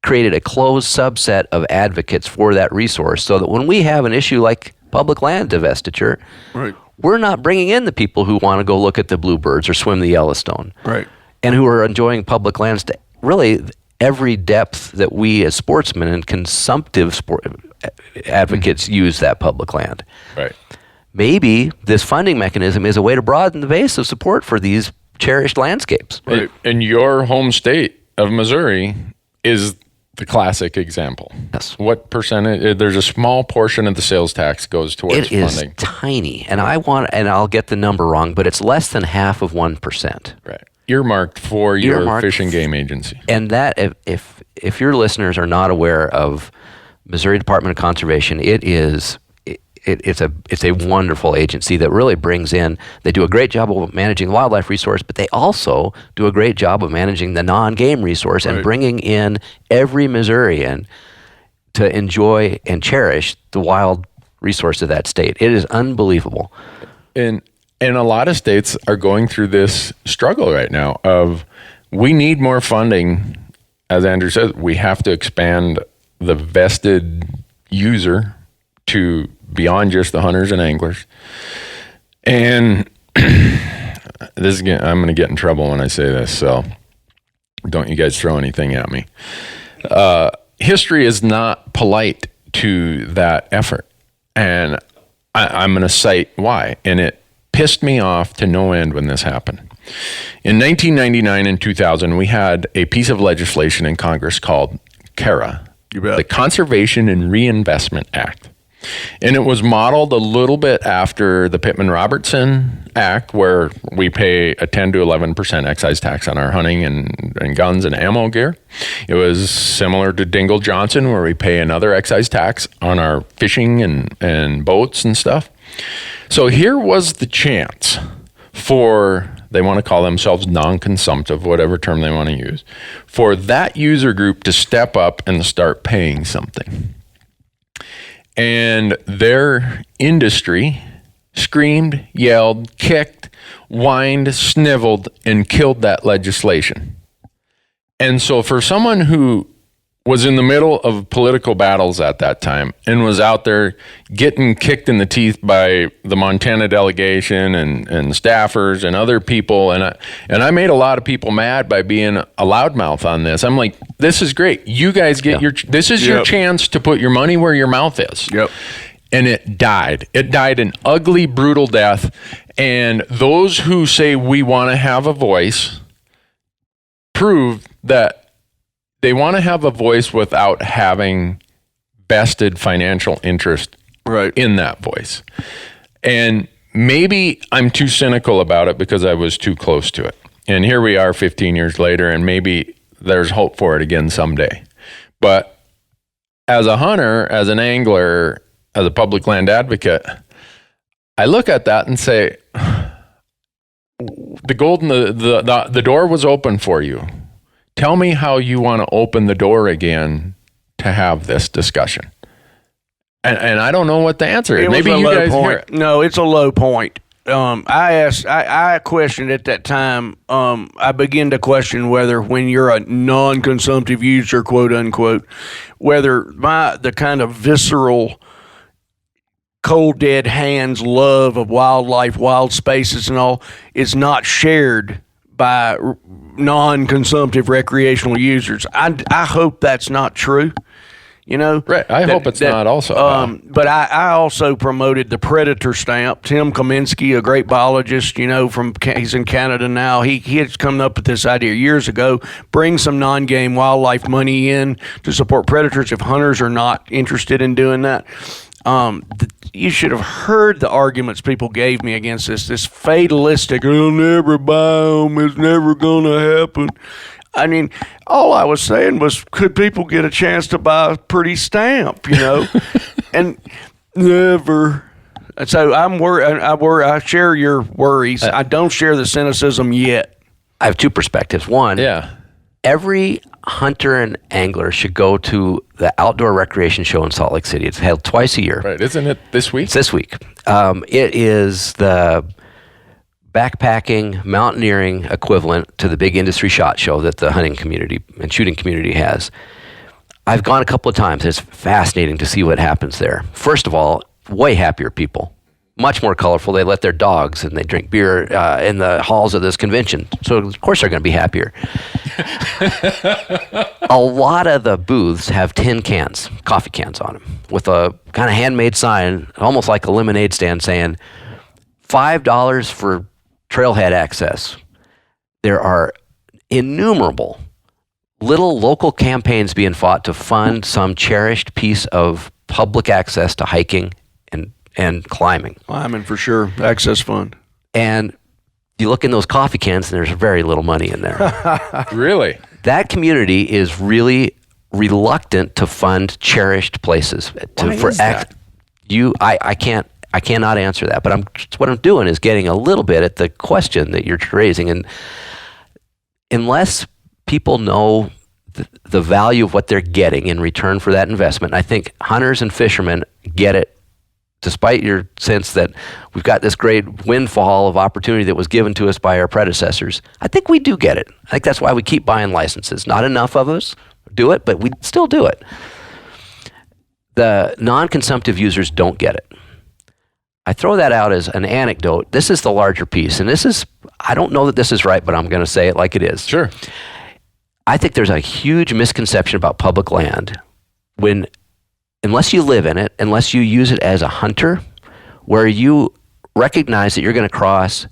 created a closed subset of advocates for that resource, so that when we have an issue like public land divestiture,
Right.
we're not bringing in the people who want to go look at the bluebirds or swim the Yellowstone,
Right.
and who are enjoying public lands to really every depth that we as sportsmen and consumptive advocates use that public land.
right.
Maybe this funding mechanism is a way to broaden the base of support for these cherished landscapes.
Right.
And your home state of Missouri is the classic example.
Yes.
What percentage? There's a small portion of the sales tax goes towards
It is
funding.
tiny, and I'll get the number wrong, but it's less than half of 1%.
Right. Earmarked for your
Earmarked
fish and game agency.
And that, if your listeners are not aware of Missouri Department of Conservation, it's a wonderful agency that really brings in. They do a great job of managing the wildlife resource, but they also do a great job of managing the non-game resource and bringing in every Missourian to enjoy and cherish the wild resource of that state. It is unbelievable.
And a lot of states are going through this struggle right now of we need more funding. As Andrew says, we have to expand the vested user to beyond just the hunters and anglers. And this is I'm going to get in trouble when I say this, so don't you guys throw anything at me. History is not polite to that effort. And I'm going to cite why. And it pissed me off to no end when this happened. In 1999 and 2000, we had a piece of legislation in Congress called CARA, the Conservation and Reinvestment Act. And it was modeled a little bit after the Pittman-Robertson Act, where we pay a 10 to 11% excise tax on our hunting and guns and ammo gear. It was similar to Dingell-Johnson, where we pay another excise tax on our fishing and boats and stuff. So here was the chance for, they want to call themselves non-consumptive, whatever term they want to use, for that user group to step up and start paying something. And their industry screamed, yelled, kicked, whined, sniveled, and killed that legislation. And so for someone who was in the middle of political battles at that time and was out there getting kicked in the teeth by the Montana delegation and staffers and other people, and I made a lot of people mad by being a loudmouth on this. I'm like, this is great. You guys get this is your chance to put your money where your mouth is.
Yep.
And it died. It died an ugly, brutal death. And those who say we want to have a voice prove that they want to have a voice without having vested financial interest in that voice. And maybe I'm too cynical about it because I was too close to it. And here we are 15 years later, and maybe there's hope for it again someday. But as a hunter, as an angler, as a public land advocate, I look at that and say, the door was open for you. Tell me how you want to open the door again to have this discussion. And I don't know what the answer is. Maybe you guys hear it.
No, it's a low point. I questioned at that time. I began to question whether, when you're a non-consumptive user, quote unquote, whether the kind of visceral, cold dead hands love of wildlife, wild spaces, and all is not shared by non-consumptive recreational users. I hope that's not true. You know,
right? I hope it's not also.
But I also promoted the predator stamp. Tim Kaminsky, a great biologist, you know, he's in Canada now. He had come up with this idea years ago. Bring some non-game wildlife money in to support predators if hunters are not interested in doing that. You should have heard the arguments people gave me against this fatalistic, I'll never buy them, it's never going to happen. I mean, all I was saying was, could people get a chance to buy a pretty stamp, you know? And never. And so I'm worried. I share your worries. I don't share the cynicism yet.
I have two perspectives. One, every hunter and angler should go to the Outdoor Recreation Show in Salt Lake City. It's held twice a year.
Right. Isn't it this week?
It's this week. It is the backpacking, mountaineering equivalent to the big industry SHOT Show that the hunting community and shooting community has. I've gone a couple of times. It's fascinating to see what happens there. First of all, way happier people. Much more colorful. They let their dogs and they drink beer in the halls of this convention. So, of course, they're going to be happier. A lot of the booths have tin cans, coffee cans on them, with a kind of handmade sign, almost like a lemonade stand, saying $5 for trailhead access. there are innumerable little local campaigns being fought to fund some cherished piece of public access to hiking and climbing.
Climbing for sure. Access fund.
And you look in those coffee cans and there's very little money in there.
Really?
That community is really reluctant to fund cherished places.
Why is that?
I cannot answer that, but what I'm doing is getting a little bit at the question that you're raising. And unless people know the value of what they're getting in return for that investment, I think hunters and fishermen get it, despite your sense that we've got this great windfall of opportunity that was given to us by our predecessors. I think we do get it. I think that's why we keep buying licenses. Not enough of us do it, but we still do it. The non-consumptive users don't get it. I throw that out as an anecdote. This is the larger piece, and I don't know that this is right, but I'm going to say it like it is.
Sure.
I think there's a huge misconception about public land unless you live in it, unless you use it as a hunter, where you recognize that you're going to cross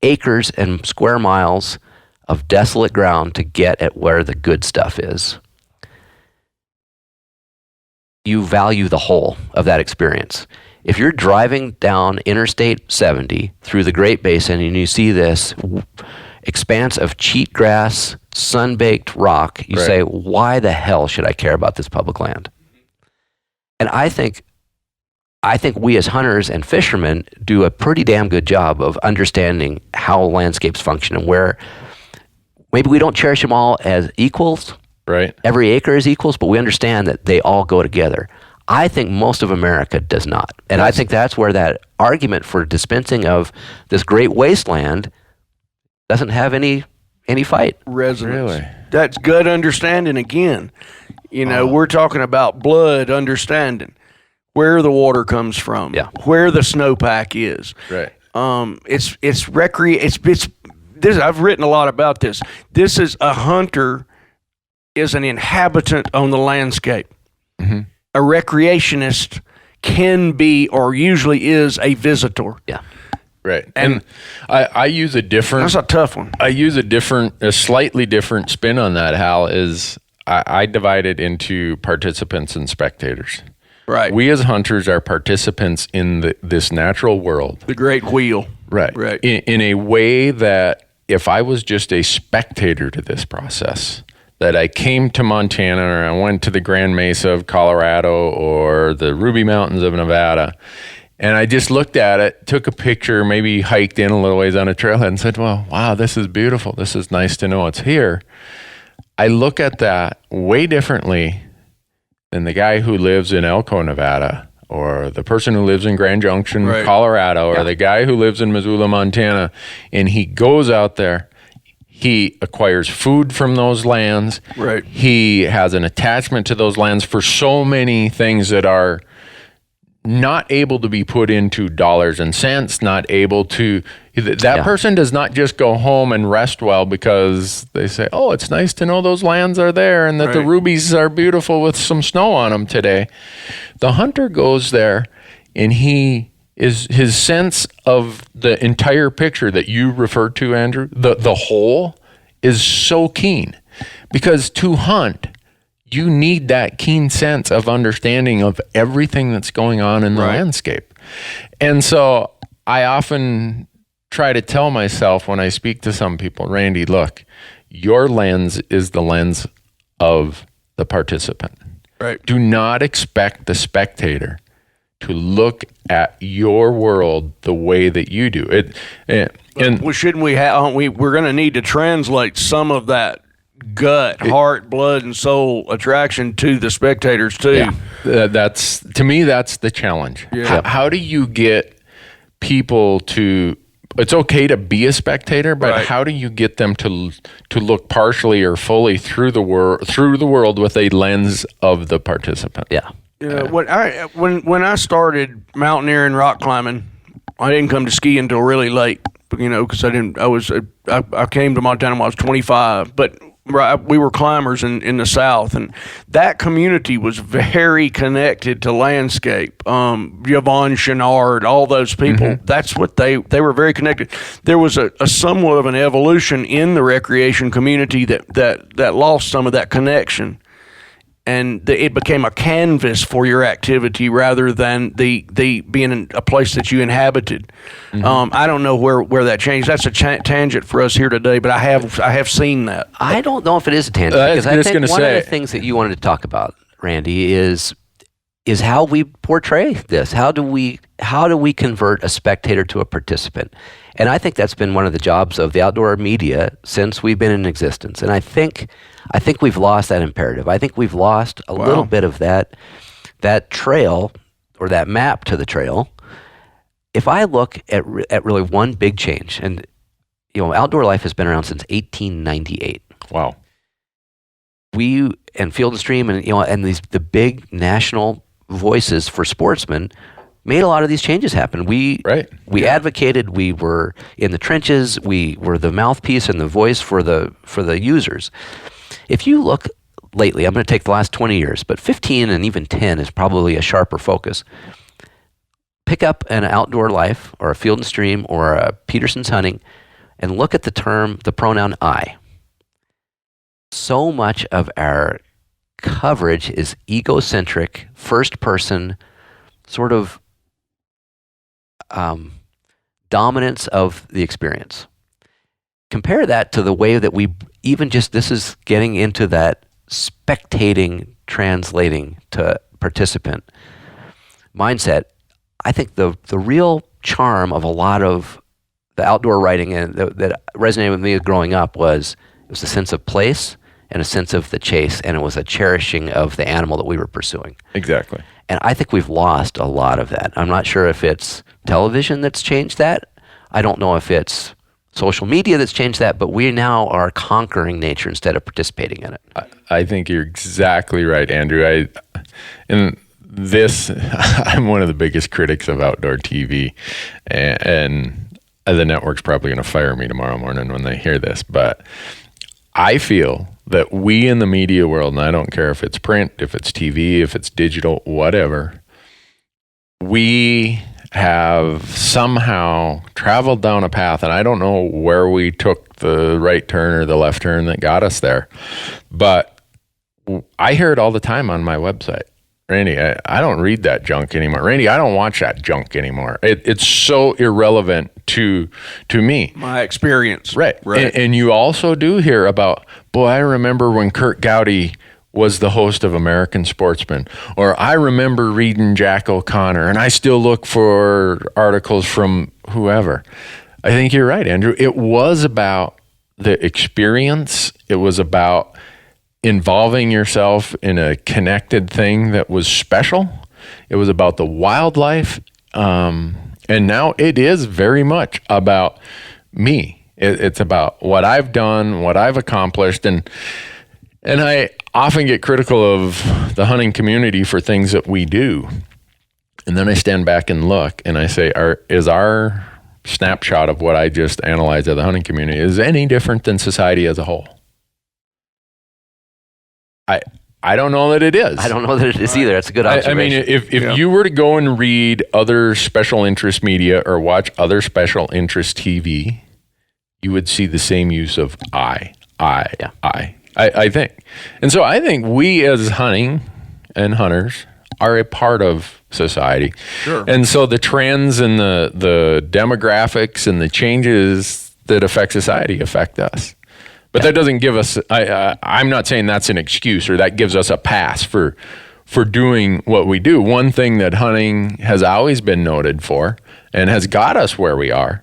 acres and square miles of desolate ground to get at where the good stuff is. You value the whole of that experience. If you're driving down Interstate 70 through the Great Basin and you see this expanse of cheatgrass, sun-baked rock, you say, why the hell should I care about this public land? And I think we as hunters and fishermen do a pretty damn good job of understanding how landscapes function and where maybe we don't cherish them all as equals.
Right.
Every acre is equals, but we understand that they all go together. I think most of America does not. And I think that's where that argument for dispensing of this great wasteland doesn't have any fight.
Resonance.
Really?
That's gut understanding again. We're talking about blood understanding, where the water comes from, where the snowpack is.
Right.
This. I've written a lot about this. This is a hunter is an inhabitant on the landscape.
Mm-hmm.
A recreationist can be or usually is a visitor.
Yeah.
Right. And I use a different...
That's a tough one.
I use a slightly different spin on that, Hal, is I divide it into participants and spectators.
Right.
We as hunters are participants in this natural world.
The great wheel.
Right.
Right.
In a way that if I was just a spectator to this process, that I came to Montana or I went to the Grand Mesa of Colorado or the Ruby Mountains of Nevada, and I just looked at it, took a picture, maybe hiked in a little ways on a trailhead and said, well, wow, this is beautiful. This is nice to know it's here. I look at that way differently than the guy who lives in Elko, Nevada, or the person who lives in Grand Junction, Colorado, or the guy who lives in Missoula, Montana, and he goes out there. He acquires food from those lands.
Right.
He has an attachment to those lands for so many things that are not able to be put into dollars and cents, not able to... That person does not just go home and rest well because they say, oh, it's nice to know those lands are there and that the rubies are beautiful with some snow on them today. The hunter goes there and his sense of the entire picture that you referred to, Andrew, the whole, is so keen. Because to hunt, you need that keen sense of understanding of everything that's going on in the landscape. And so I often try to tell myself when I speak to some people, Randy, look, your lens is the lens of the participant.
Right.
Do not expect the spectator to look at your world the way that you do it.
Well, shouldn't we have? We're going to need to translate some of that gut, heart, blood, and soul attraction to the spectators too.
Yeah. That's, to me, that's the challenge.
Yeah.
How do you get people to? It's okay to be a spectator, but how do you get them to look partially or fully through the world with a lens of the participant?
Yeah.
When I started mountaineering, rock climbing, I didn't come to ski until really late. Because I came to Montana when I was 25. But Right, we were climbers in the South, and that community was very connected to landscape. Yvonne Chenard, all those people, that's what they were very connected. There was a somewhat of an evolution in the recreation community that lost some of that connection. And it became a canvas for your activity rather than the being a place that you inhabited. I don't know where that changed. That's a tangent for us here today, but I have seen that.
I don't know if it is a tangent because I think one of the things that you wanted to talk about, Randy, is how we portray this. How do we convert a spectator to a participant? And I think that's been one of the jobs of the outdoor media since we've been in existence. And I think we've lost that imperative. I think we've lost a little bit of that trail or that map to the trail. If I look at really one big change, and outdoor life has been around since 1898.
Wow.
We and Field and Stream and the big national voices for sportsmen made a lot of these changes happen. We advocated. We were in the trenches. We were the mouthpiece and the voice for the users. If you look lately, I'm going to take the last 20 years, but 15 and even 10 is probably a sharper focus. Pick up an Outdoor Life or a Field and Stream or a Peterson's Hunting and look at the pronoun I. So much of our coverage is egocentric, first person, sort of dominance of the experience. Compare that to the way that we this is getting into that spectating, translating to participant mindset. I think the real charm of a lot of the outdoor writing that resonated with me growing up was the sense of place and a sense of the chase, and it was a cherishing of the animal that we were pursuing.
Exactly.
And I think we've lost a lot of that. I'm not sure if it's television that's changed that. I don't know if it's social media that's changed that, but we now are conquering nature instead of participating in it.
I think you're exactly right, Andrew. I'm one of the biggest critics of outdoor TV, and the network's probably going to fire me tomorrow morning when they hear this, but I feel that we in the media world, and I don't care if it's print, if it's TV, if it's digital, whatever, we have somehow traveled down a path, and I don't know where we took the right turn or the left turn that got us there, but I hear it all the time on my website. Randy, I don't read that junk anymore. Randy, I don't watch that junk anymore. It's so irrelevant to me.
My experience.
Right. And you also do hear about, boy, I remember when Kurt Gowdy was the host of American Sportsman, or I remember reading Jack O'Connor, and I still look for articles from whoever. I think you're right, Andrew. It was about the experience. It was about involving yourself in a connected thing that was special. It was about the wildlife. And now it is very much about me. It's about what I've done, what I've accomplished. And I often get critical of the hunting community for things that we do. And then I stand back and look and I say, is our snapshot of what I just analyzed of the hunting community is any different than society as a whole? I don't know that it is.
I don't know that it is either. That's a good observation.
I mean, if you were to go and read other special interest media or watch other special interest TV, you would see the same use of I think. And so I think we as hunting and hunters are a part of society.
Sure.
And so the trends and the demographics and the changes that affect society affect us. But that doesn't give us, I'm not saying that's an excuse or that gives us a pass for doing what we do. One thing that hunting has always been noted for and has got us where we are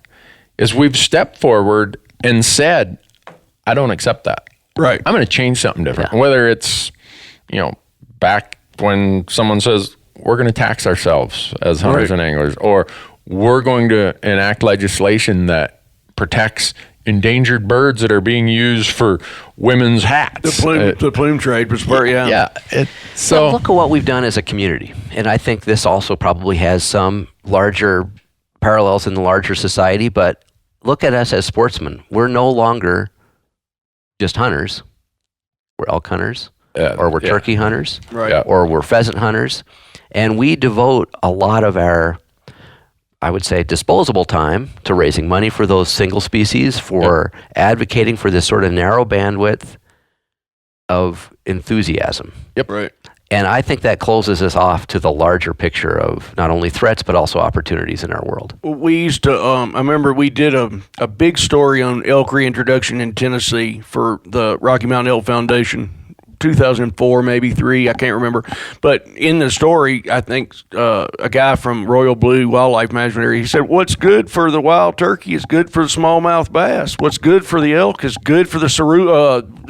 is we've stepped forward and said, I don't accept that.
Right.
I'm going to change something different. Yeah. Whether it's, back when someone says we're going to tax ourselves as hunters and anglers, or we're going to enact legislation that protects endangered birds that are being used for women's hats.
The plume trade was where,
So look at what we've done as a community. And I think this also probably has some larger parallels in the larger society, but look at us as sportsmen. We're no longer just hunters. We're elk hunters, or we're turkey hunters,
Right.
or we're pheasant hunters. And we devote a lot of our, I would say, disposable time to raising money for those single species, for advocating for this sort of narrow bandwidth of enthusiasm.
Yep.
Right.
And I think that closes us off to the larger picture of not only threats, but also opportunities in our world.
We used to, I remember we did a big story on elk reintroduction in Tennessee for the Rocky Mountain Elk Foundation, 2004, maybe 3, I can't remember. But in the story, I think a guy from Royal Blue Wildlife Management area, he said, what's good for the wild turkey is good for the smallmouth bass. What's good for the elk is good for the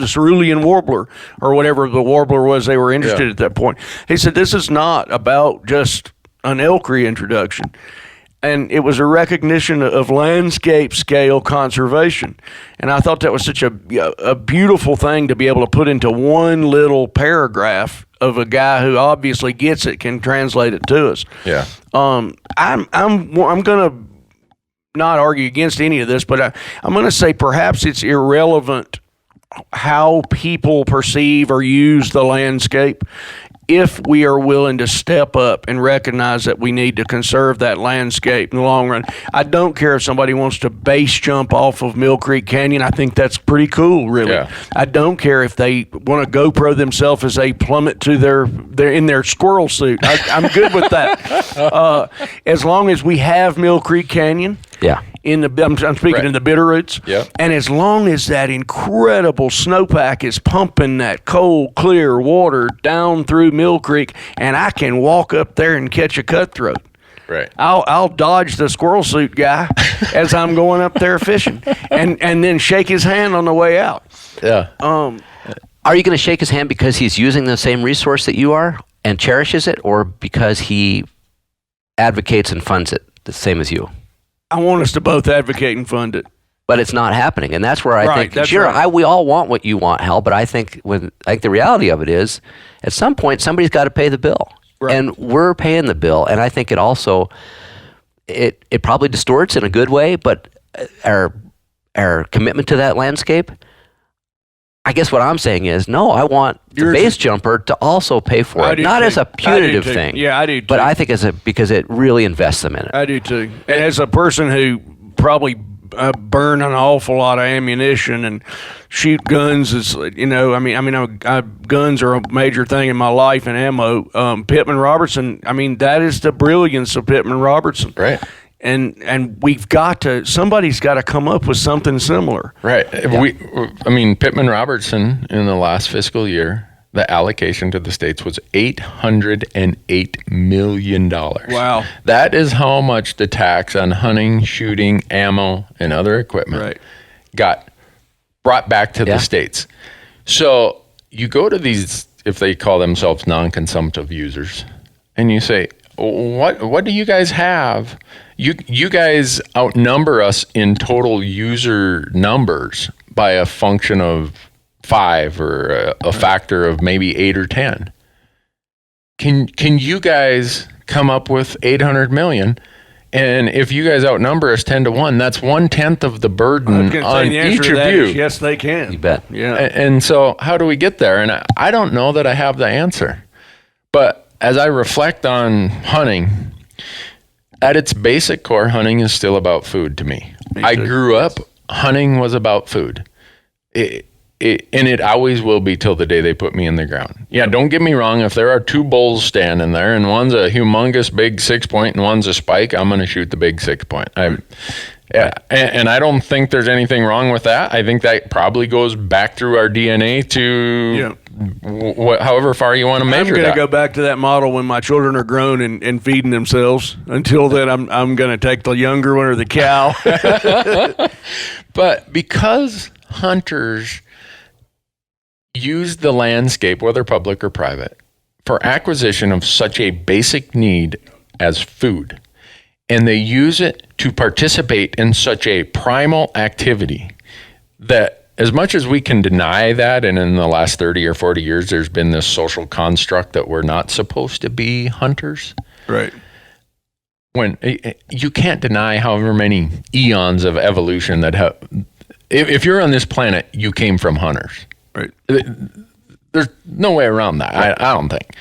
cerulean warbler, or whatever the warbler was they were interested at that point. He said, this is not about just an elk reintroduction. And it was a recognition of landscape scale conservation. And I thought that was such a beautiful thing to be able to put into one little paragraph of a guy who obviously gets it, can translate it to us.
Yeah.
I'm going to not argue against any of this, but I'm going to say perhaps it's irrelevant how people perceive or use the landscape if we are willing to step up and recognize that we need to conserve that landscape in the long run. I don't care if somebody wants to base jump off of Mill Creek Canyon. I think that's pretty cool, really.
Yeah.
I don't care if they want to GoPro themselves as they plummet to their squirrel suit. I'm good with that. As long as we have Mill Creek Canyon.
Yeah.
I'm speaking in the Bitterroots.
Yep.
And as long as that incredible snowpack is pumping that cold, clear water down through Mill Creek, and I can walk up there and catch a cutthroat.
Right.
I'll dodge the squirrel suit guy as I'm going up there fishing, and then shake his hand on the way out.
Yeah.
Are you going to shake his hand because he's using the same resource that you are and cherishes it, or because he advocates and funds it the same as you?
I want us to both advocate and fund it.
But it's not happening, and that's where I think.
That's
sure,
right.
we all want what you want, Hal. But I think the reality of it is, at some point, somebody's got to pay the bill,
Right.
and we're paying the bill. And I think it also it probably distorts in a good way, but our commitment to that landscape. I guess what I'm saying is, no, I want the base jumper to also pay for it, not as a punitive thing.
Yeah, I do too.
But I think because it really invests them in it.
I do too. And as a person who probably burn an awful lot of ammunition and shoot guns, is guns are a major thing in my life, and ammo. Pittman-Robertson. that is the brilliance of Pittman-Robertson.
Right.
And somebody's got to come up with something similar.
Right. Yeah. Pittman-Robertson in the last fiscal year, the allocation to the states was $808 million.
Wow.
That is how much the tax on hunting, shooting, ammo, and other equipment got brought back to the states. So you go to these, if they call themselves non-consumptive users, and you say, what do you guys have? You guys outnumber us in total user numbers by a function of 5 or a factor of maybe 8 or 10. Can you guys come up with 800 million? And if you guys outnumber us 10-1, that's 1/10 of the burden on each of you.
Yes, they can.
You bet.
Yeah.
And so how do we get there? And I don't know that I have the answer. But as I reflect on hunting, at its basic core, hunting is still about food to me. I grew up, hunting was about food. And it always will be till the day they put me in the ground. Yeah, don't get me wrong. If there are 2 bulls standing there and one's a humongous big 6-point and one's a spike, I'm going to shoot the big 6-point. And I don't think there's anything wrong with that. I think that probably goes back through our DNA to however far you want to measure that.
I'm going to go back to that model when my children are grown and feeding themselves. Until then, I'm going to take the younger one or the cow.
But because hunters use the landscape, whether public or private, for acquisition of such a basic need as food, and they use it to participate in such a primal activity that, as much as we can deny that, and in the last 30 or 40 years, there's been this social construct that we're not supposed to be hunters.
Right.
When you can't deny however many eons of evolution that have, if you're on this planet, you came from hunters.
Right.
There's no way around that. I don't think.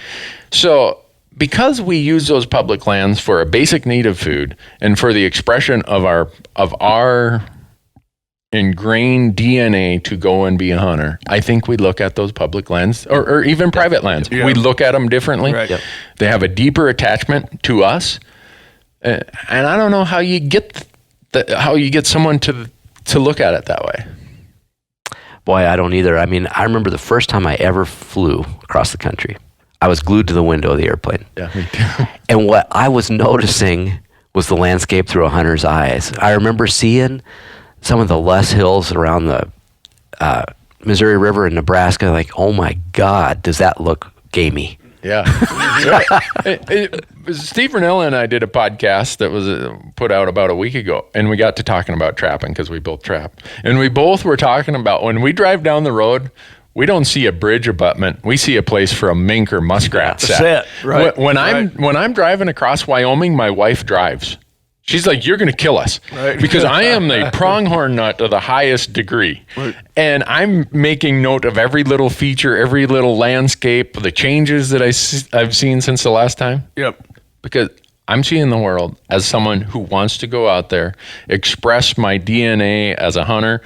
So because we use those public lands for a basic need of food and for the expression of our ingrained DNA to go and be a hunter, I think we look at those public lands or even private lands. Yeah. We look at them differently. Right. Yep. They have a deeper attachment to us. And I don't know how you get someone to look at it that way.
Boy, I don't either. I mean, I remember the first time I ever flew across the country. I was glued to the window of the airplane. Yeah, me too. And what I was noticing was the landscape through a hunter's eyes. I remember seeing some of the less hills around the Missouri River in Nebraska, like, oh my God, does that look gamey?
Yeah. Steve Vernella and I did a podcast that was put out about a week ago, and we got to talking about trapping because we both trap. And we both were talking about when we drive down the road, we don't see a bridge abutment. We see a place for a mink or muskrat set. Right. When I'm driving across Wyoming, my wife drives. She's like, you're going to kill us because I am the pronghorn nut to the highest degree. Right. And I'm making note of every little feature, every little landscape, the changes that I've seen since the last time.
Yep.
Because I'm seeing the world as someone who wants to go out there, express my DNA as a hunter,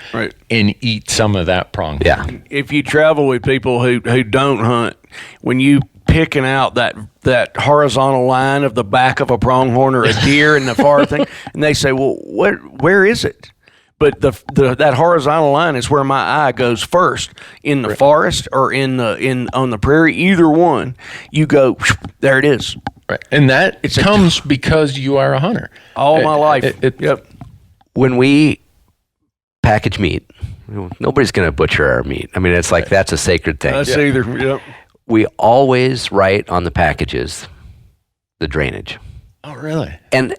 and eat some of that pronghorn.
Yeah.
If you travel with people who don't hunt, when you picking out that horizontal line of the back of a pronghorn or a deer in the far thing, and they say, well, where is it? But that horizontal line is where my eye goes first in the forest or on the prairie. Either one, you go, there it is.
Right, and that comes because you are a hunter.
All my life. Yep.
When we package meat, nobody's going to butcher our meat. I mean, it's like that's a sacred thing.
That's either. Yep.
We always write on the packages the drainage.
Oh, really?
And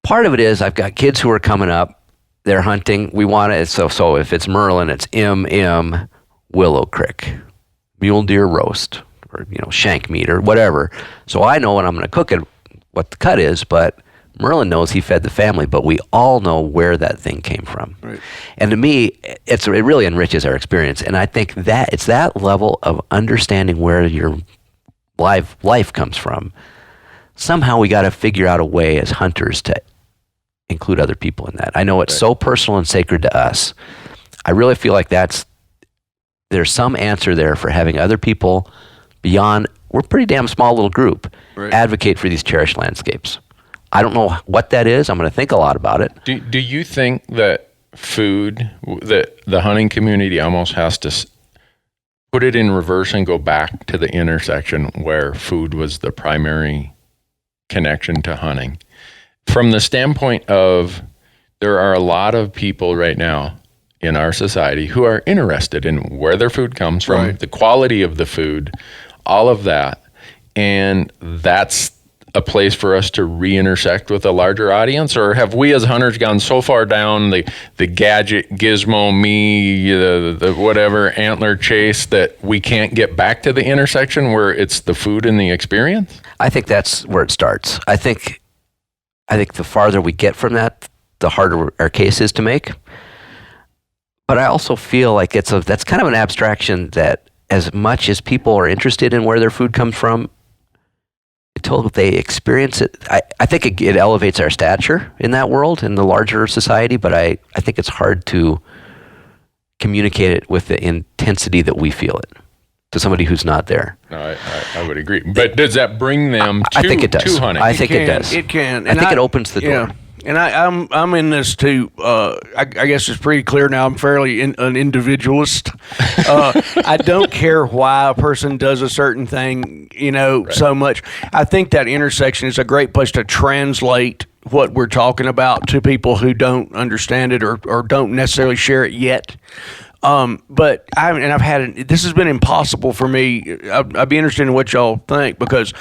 part of it is I've got kids who are coming up. They're hunting. We want it. So if it's Merlin, it's M Willow Creek, mule deer roast, or shank meat or whatever. So I know when I'm going to cook it, what the cut is. But Merlin knows he fed the family. But we all know where that thing came from. Right. And to me, it really enriches our experience. And I think that it's that level of understanding where your life comes from. Somehow we got to figure out a way as hunters to include other people in that. I know it's so personal and sacred to us. I really feel like there's some answer there for having other people beyond, we're a pretty damn small little group, advocate for these cherished landscapes. I don't know what that is. I'm going to think a lot about it.
Do you think that food, that the hunting community almost has to put it in reverse and go back to the intersection where food was the primary connection to hunting? From the standpoint of, there are a lot of people right now in our society who are interested in where their food comes from, the quality of the food, all of that. And that's a place for us to re-intersect with a larger audience? Or have we as hunters gone so far down the gadget, gizmo, the whatever, antler chase that we can't get back to the intersection where it's the food and the experience?
I think that's where it starts. I think the farther we get from that, the harder our case is to make. But I also feel like that's kind of an abstraction that as much as people are interested in where their food comes from, until they experience it, I think it elevates our stature in that world, in the larger society, but I think it's hard to communicate it with the intensity that we feel it to somebody who's not there.
No, I would agree. But does that bring them
I think it does.
to hunting?
I think it does.
It can.
I think it opens the door.
Yeah. And I'm in this too. I guess it's pretty clear now. I'm fairly an individualist. I don't care why a person does a certain thing, so much. I think that intersection is a great place to translate what we're talking about to people who don't understand it or don't necessarily share it yet. But this has been impossible for me. I'd be interested in what y'all think, because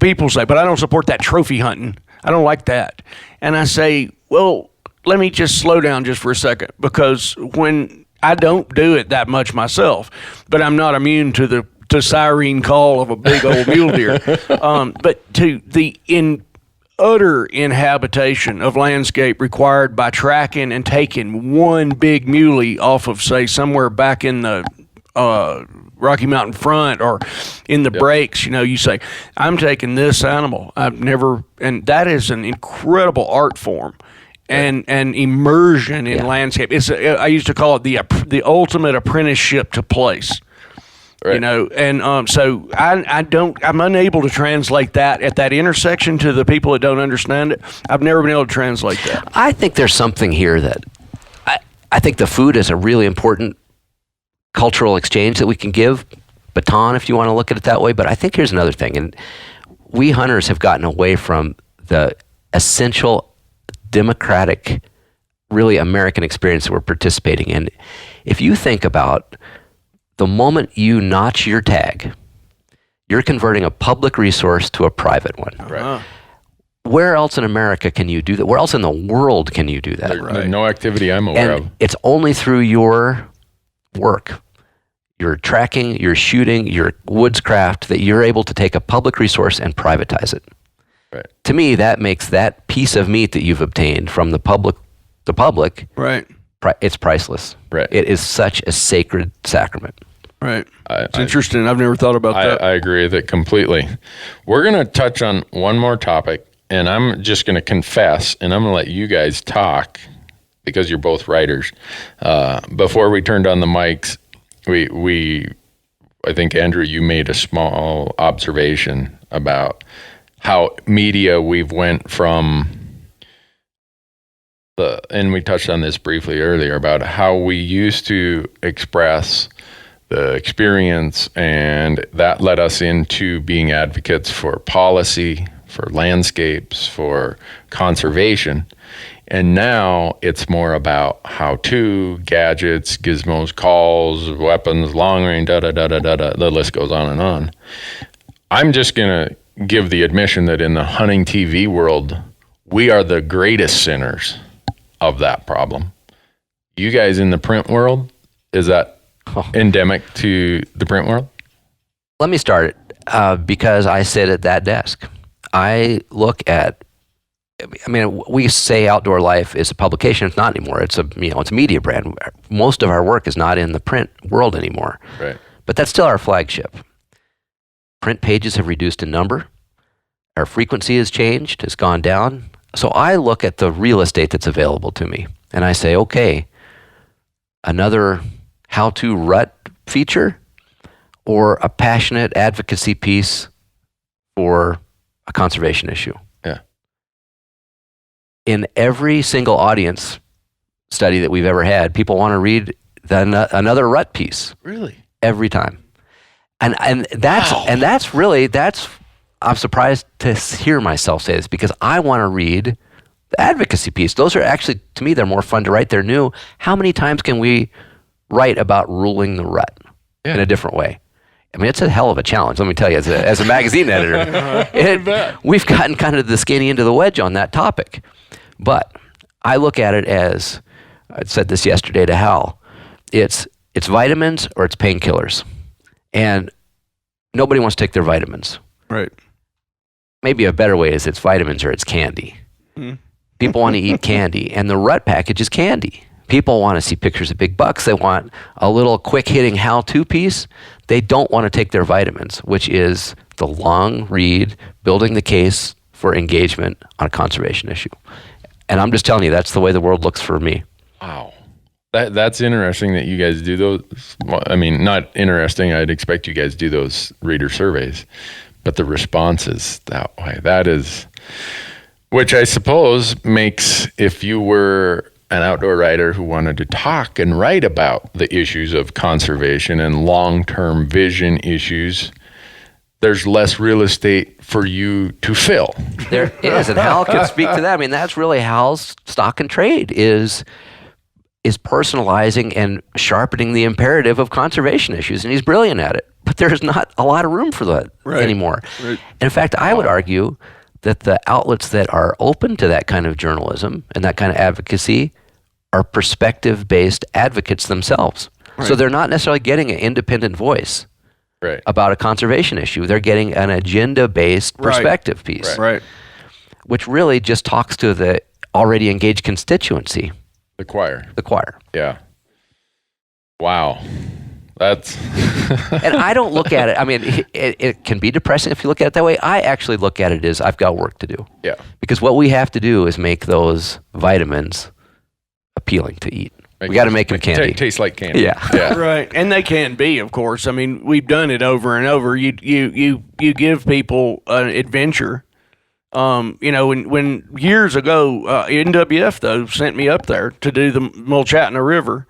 people say, but I don't support that trophy hunting. I don't like that. And I say, well, let me just slow down just for a second, because when I don't do it that much myself, but I'm not immune to the siren call of a big old mule deer. But to the utter inhabitation of landscape required by tracking and taking one big muley off of, say, somewhere back in the Rocky Mountain Front or in the breaks, you say, I'm taking this animal. And that is an incredible art form. And immersion in landscape. I used to call it the ultimate apprenticeship to place.
Right.
So I'm unable to translate that at that intersection to the people that don't understand it. I've never been able to translate that.
I think there's something here that I think the food is a really important cultural exchange that we can give, baton if you want to look at it that way. But I think here's another thing, and we hunters have gotten away from the essential democratic, really American experience that we're participating in. If you think about the moment you notch your tag, you're converting a public resource to a private one.
Right.
Where else in America can you do that? Where else in the world can you do that?
There's no activity I'm aware of.
It's only through your work, your tracking, your shooting, your woodscraft that you're able to take a public resource and privatize it.
Right.
To me, that makes that piece of meat that you've obtained from the public,
right,
it's priceless.
Right.
It is such a sacred sacrament.
Right. It's interesting. I've never thought about that.
I agree with it completely. We're going to touch on one more topic, and I'm just going to confess, and I'm going to let you guys talk because you're both writers. Before we turned on the mics, I think, Andrew, you made a small observation about how media we've went from and we touched on this briefly earlier about how we used to express the experience, and that led us into being advocates for policy, for landscapes, for conservation. And now it's more about how-to, gadgets, gizmos, calls, weapons, long range, da-da-da-da-da-da. The list goes on and on. I'm just going to give the admission that in the hunting TV world, we are the greatest sinners of that problem. You guys in the print world, is that endemic to the print world?
Let me start because I sit at that desk. I look at, we say Outdoor Life is a publication. It's not anymore. It's a media brand. Most of our work is not in the print world anymore.
Right.
But that's still our flagship. Print pages have reduced in number. Our frequency has changed. It's gone down. So I look at the real estate that's available to me, and I say, okay, another how-to rut feature or a passionate advocacy piece for a conservation issue.
Yeah.
In every single audience study that we've ever had, people want to read another rut piece.
Really?
Every time. And that's I'm surprised to hear myself say this because I want to read the advocacy piece. Those are actually, to me, they're more fun to write. They're new. How many times can we write about ruling the rut in a different way? It's a hell of a challenge, let me tell you, as a magazine editor. We've gotten kind of the skinny end of the wedge on that topic. But I look at it as, I said this yesterday to Hal, it's vitamins or it's painkillers. And nobody wants to take their vitamins.
Right.
Maybe a better way is it's vitamins or it's candy. Mm. People want to eat candy, and the rut package is candy. People want to see pictures of big bucks. They want a little quick-hitting how-to piece. They don't want to take their vitamins, which is the long read, building the case for engagement on a conservation issue. And I'm just telling you, that's the way the world looks for me.
Wow. That's interesting that you guys do those. Well, not interesting. I'd expect you guys do those reader surveys. But the response is that way. That is, which I suppose makes, if you were an outdoor writer who wanted to talk and write about the issues of conservation and long-term vision issues, there's less real estate for you to fill.
There is, and Hal can speak to that. That's really Hal's stock and trade is personalizing and sharpening the imperative of conservation issues, and he's brilliant at it. But there's not a lot of room for that anymore. Right. And in fact, I would argue that the outlets that are open to that kind of journalism and that kind of advocacy are perspective-based advocates themselves. Right. So they're not necessarily getting an independent voice about a conservation issue. They're getting an agenda-based perspective piece, which really just talks to the already engaged constituency.
The choir.
The choir.
Yeah. Wow. That's
And I don't look at it. I mean, it can be depressing if you look at it that way. I actually look at it as I've got work to do.
yeah.
Because what we have to do is make those vitamins appealing to eat. We got to make them candy.
Taste like candy.
Yeah.
Right, and they can be, of course. I mean, we've done it over and over. You give people an adventure. When years ago, NWF though sent me up there to do the Mulchatna River.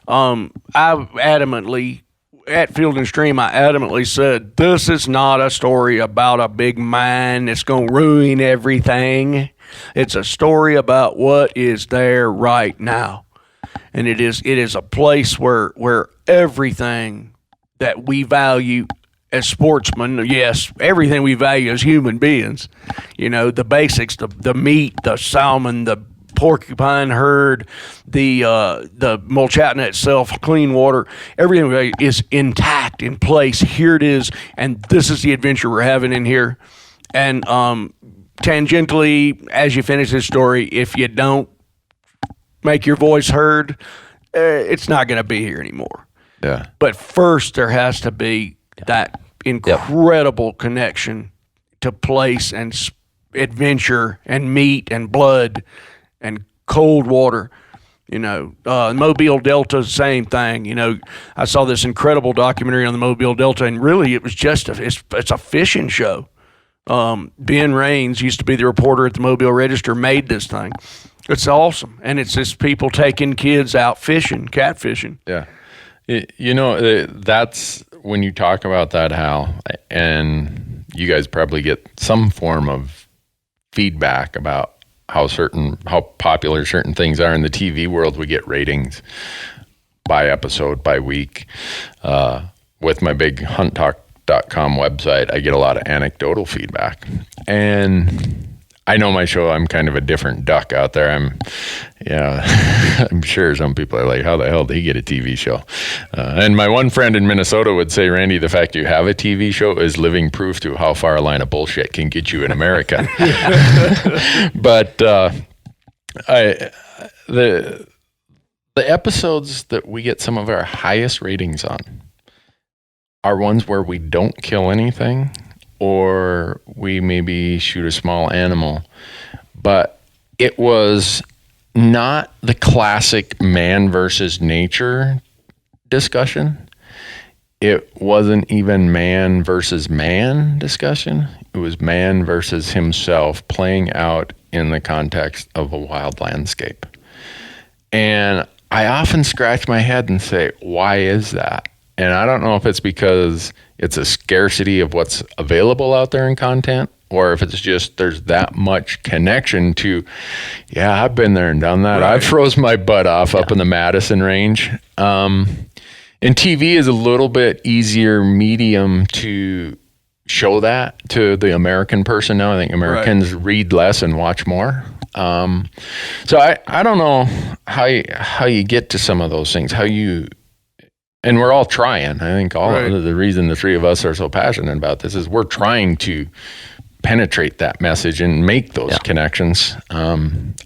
I adamantly, at Field and Stream, I adamantly said, this is not a story about a big mine that's going to ruin everything. It's a story about what is there right now. And it is a place where everything that we value as sportsmen, yes, everything we value as human beings, the basics, the meat, the salmon, the porcupine herd, the Mulchatna itself, clean water, everything is intact, in place. Here it is, and this is the adventure we're having in here. And tangentially, as you finish this story, if you don't make your voice heard, it's not going to be here anymore.
Yeah.
But first, there has to be that incredible connection to place and adventure and meat and blood and cold water. Mobile Delta, same thing. I saw this incredible documentary on the Mobile Delta, and really it was just it's a fishing show. Ben Raines used to be the reporter at the Mobile Register, made this thing. It's awesome, and it's just people taking kids out fishing, catfishing.
Yeah. That's when you talk about that, Hal, and you guys probably get some form of feedback about how popular certain things are in the TV world. We get ratings by episode, by week. With my big hunttalk.com website, I get a lot of anecdotal feedback. And I know my show, I'm kind of a different duck out there. I'm sure some people are like, how the hell did he get a TV show? And my one friend in Minnesota would say, Randy, the fact you have a TV show is living proof to how far a line of bullshit can get you in America. But the episodes that we get some of our highest ratings on are ones where we don't kill anything, or we maybe shoot a small animal, but it was not the classic man versus nature discussion. It wasn't even man versus man discussion. It was man versus himself playing out in the context of a wild landscape. And I often scratch my head and say, why is that? And I don't know if it's because it's a scarcity of what's available out there in content, or if it's just there's that much connection to, I've been there and done that. Right. I froze my butt off up in the Madison range. And TV is a little bit easier medium to show that to the American person now. I think Americans read less and watch more. So I don't know how you get to some of those things, and we're all trying. I think the reason the three of us are so passionate about this is we're trying to penetrate that message and make those connections. I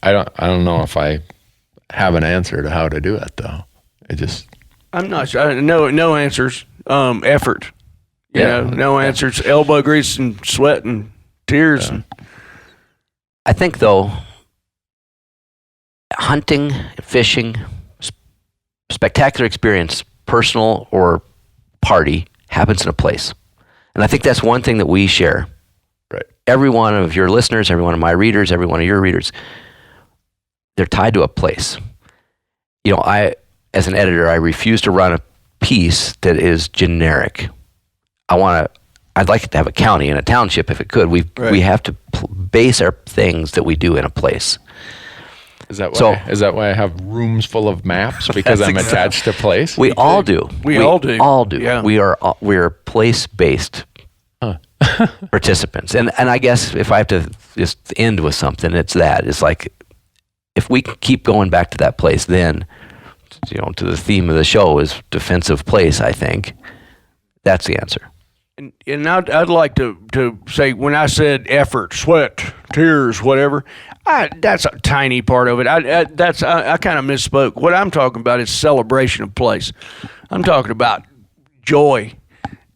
don't know if I have an answer to how to do it though.
I'm not sure. No answers. Effort. No answers. Elbow grease and sweat and tears. Yeah.
I think though, hunting, fishing, spectacular experience, personal or party, happens in a place. And I think that's one thing that we share.
Right.
Every one of your listeners, every one of my readers, every one of your readers, they're tied to a place. As an editor, I refuse to run a piece that is generic. I'd like it to have a county and a township if it could. We have to base our things that we do in a place.
Is that why I have rooms full of maps, because I'm attached to place?
We all do.
We all do.
Yeah. We're place-based participants. And I guess if I have to just end with something, it's that. It's like, if we keep going back to that place, then, to the theme of the show is defensive place, I think. That's the answer.
And I'd like to say, when I said effort, sweat, tears, whatever, that's a tiny part of it. I kind of misspoke. What I'm talking about is celebration of place. I'm talking about joy.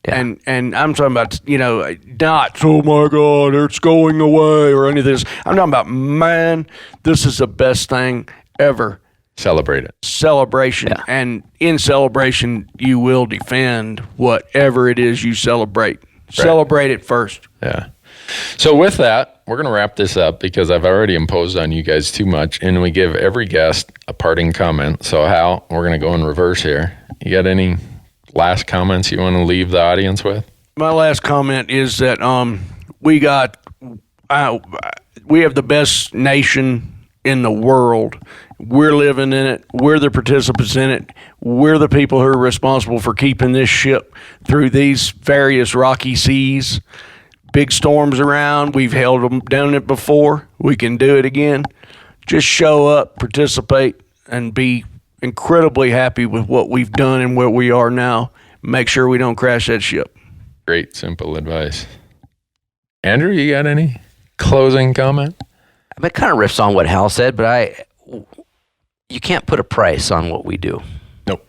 Yeah.
And I'm talking about, not, oh my God, it's going away or any of this. I'm talking about, man, this is the best thing ever.
Celebrate it.
Celebration.
Yeah.
And in celebration, you will defend whatever it is you celebrate. Right. Celebrate it first.
Yeah. So with that, we're going to wrap this up because I've already imposed on you guys too much, and we give every guest a parting comment. So Hal, we're going to go in reverse here. You got any last comments you want to leave the audience with?
My last comment is that we have the best nation in the world. We're living in it. We're the participants in it. We're the people who are responsible for keeping this ship through these various rocky seas. Big storms around. We've held them down it before. We can do it again. Just show up, participate, and be incredibly happy with what we've done and where we are now. Make sure we don't crash that ship.
Great, simple advice. Andrew, you got any closing comment?
It kind of riffs on what Hal said, but you can't put a price on what we do.
Nope.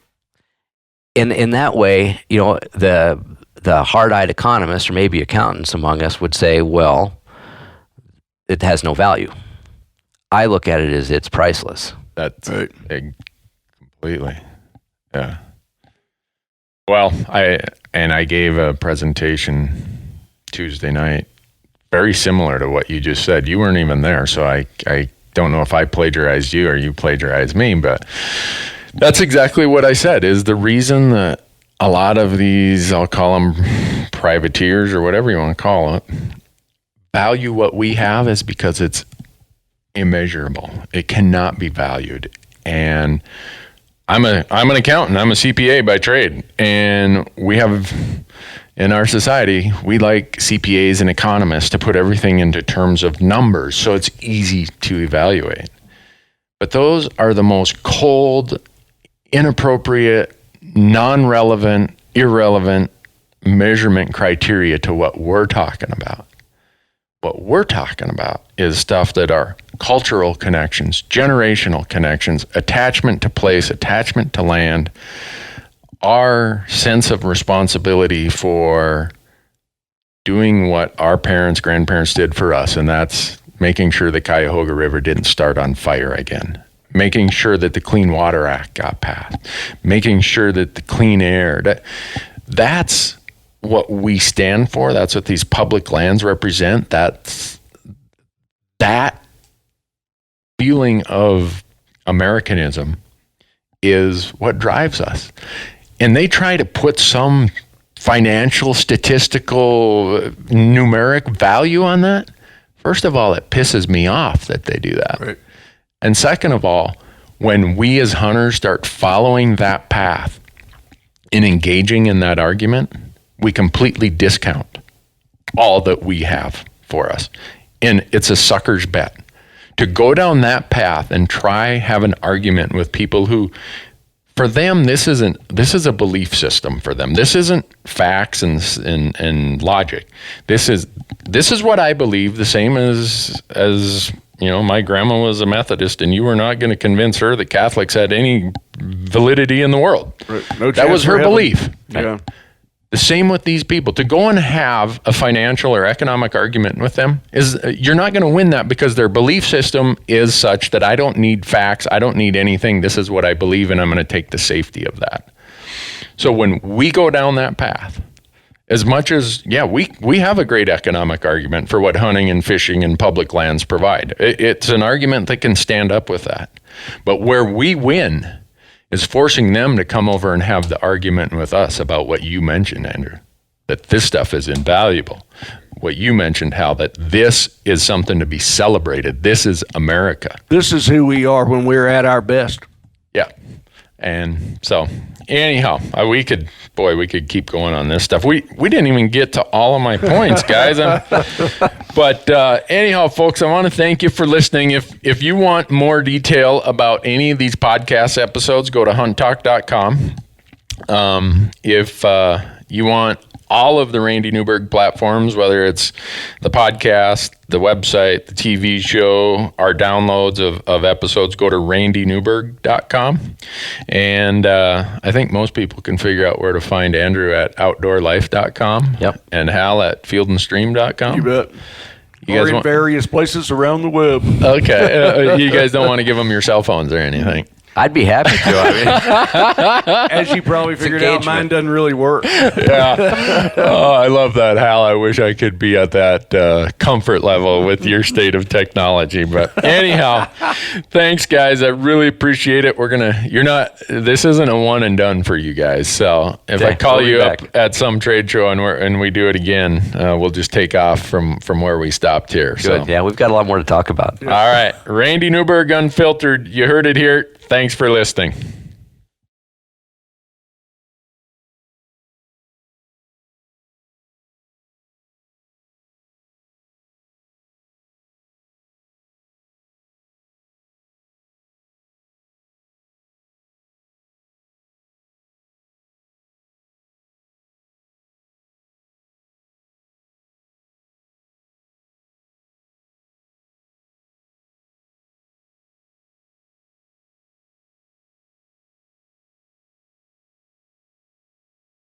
In that way, the hard-eyed economists or maybe accountants among us would say, well, it has no value. I look at it as it's priceless.
That's right. Completely. Yeah. Well, I gave a presentation Tuesday night, very similar to what you just said. You weren't even there, so I don't know if I plagiarized you or you plagiarized me, but that's exactly what I said, is the reason that a lot of these, I'll call them privateers or whatever you want to call it, value what we have is because it's immeasurable. It cannot be valued. And I'm an accountant. I'm a CPA by trade. And we have, in our society, we like CPAs and economists to put everything into terms of numbers so it's easy to evaluate. But those are the most cold, inappropriate, non-relevant, irrelevant measurement criteria to what we're talking about. What we're talking about is stuff that are cultural connections, generational connections, attachment to place, attachment to land, our sense of responsibility for doing what our parents, grandparents did for us, and that's making sure the Cuyahoga River didn't start on fire again, making sure that the Clean Water Act got passed, making sure that the clean air, that's what we stand for. That's what these public lands represent. That feeling of Americanism is what drives us. And they try to put some financial, statistical, numeric value on that. First of all, it pisses me off that they do that.
Right.
And second of all, when we as hunters start following that path and engaging in that argument, we completely discount all that we have for us. And it's a sucker's bet. To go down that path and try have an argument with people who, for them, this is a belief system for them. This isn't facts and logic. This is what I believe, the same as my grandma was a Methodist, and you were not going to convince her that Catholics had any validity in the world.
Right. No
that was her belief.
Yeah.
The same with these people. To go and have a financial or economic argument with them is you're not going to win that because their belief system is such that I don't need facts. I don't need anything. This is what I believe, and I'm going to take the safety of that. So when we go down that path, as much as, we have a great economic argument for what hunting and fishing and public lands provide. It's an argument that can stand up with that. But where we win is forcing them to come over and have the argument with us about what you mentioned, Andrew, that this stuff is invaluable. What you mentioned, Hal, that this is something to be celebrated. This is America.
This is who we are when we're at our best.
Yeah. And so anyhow, we could keep going on this stuff. We didn't even get to all of my points, guys. But anyhow, folks, I want to thank you for listening. If you want more detail about any of these podcast episodes, go to hunttalk.com. If you want all of the Randy Newberg platforms, whether it's the podcast, the website, the TV show, our downloads of episodes, go to randynewberg.com. And I think most people can figure out where to find Andrew at outdoorlife.com.
Yep.
And Hal at fieldandstream.com.
You bet.
You guys
or in various places around the web.
Okay. You guys don't want to give them your cell phones or anything.
I'd be happy to. I mean,
As you probably figured out, mine doesn't really work.
Yeah. Oh, I love that, Hal. I wish I could be at that comfort level with your state of technology. But anyhow, thanks, guys. I really appreciate it. This isn't a one and done for you guys. So if I call you up at some trade show and we do it again, we'll just take off from where we stopped here.
good.
So.
Yeah, we've got a lot more to talk about.
All right. Randy Newberg Unfiltered. You heard it here. Thanks for listening.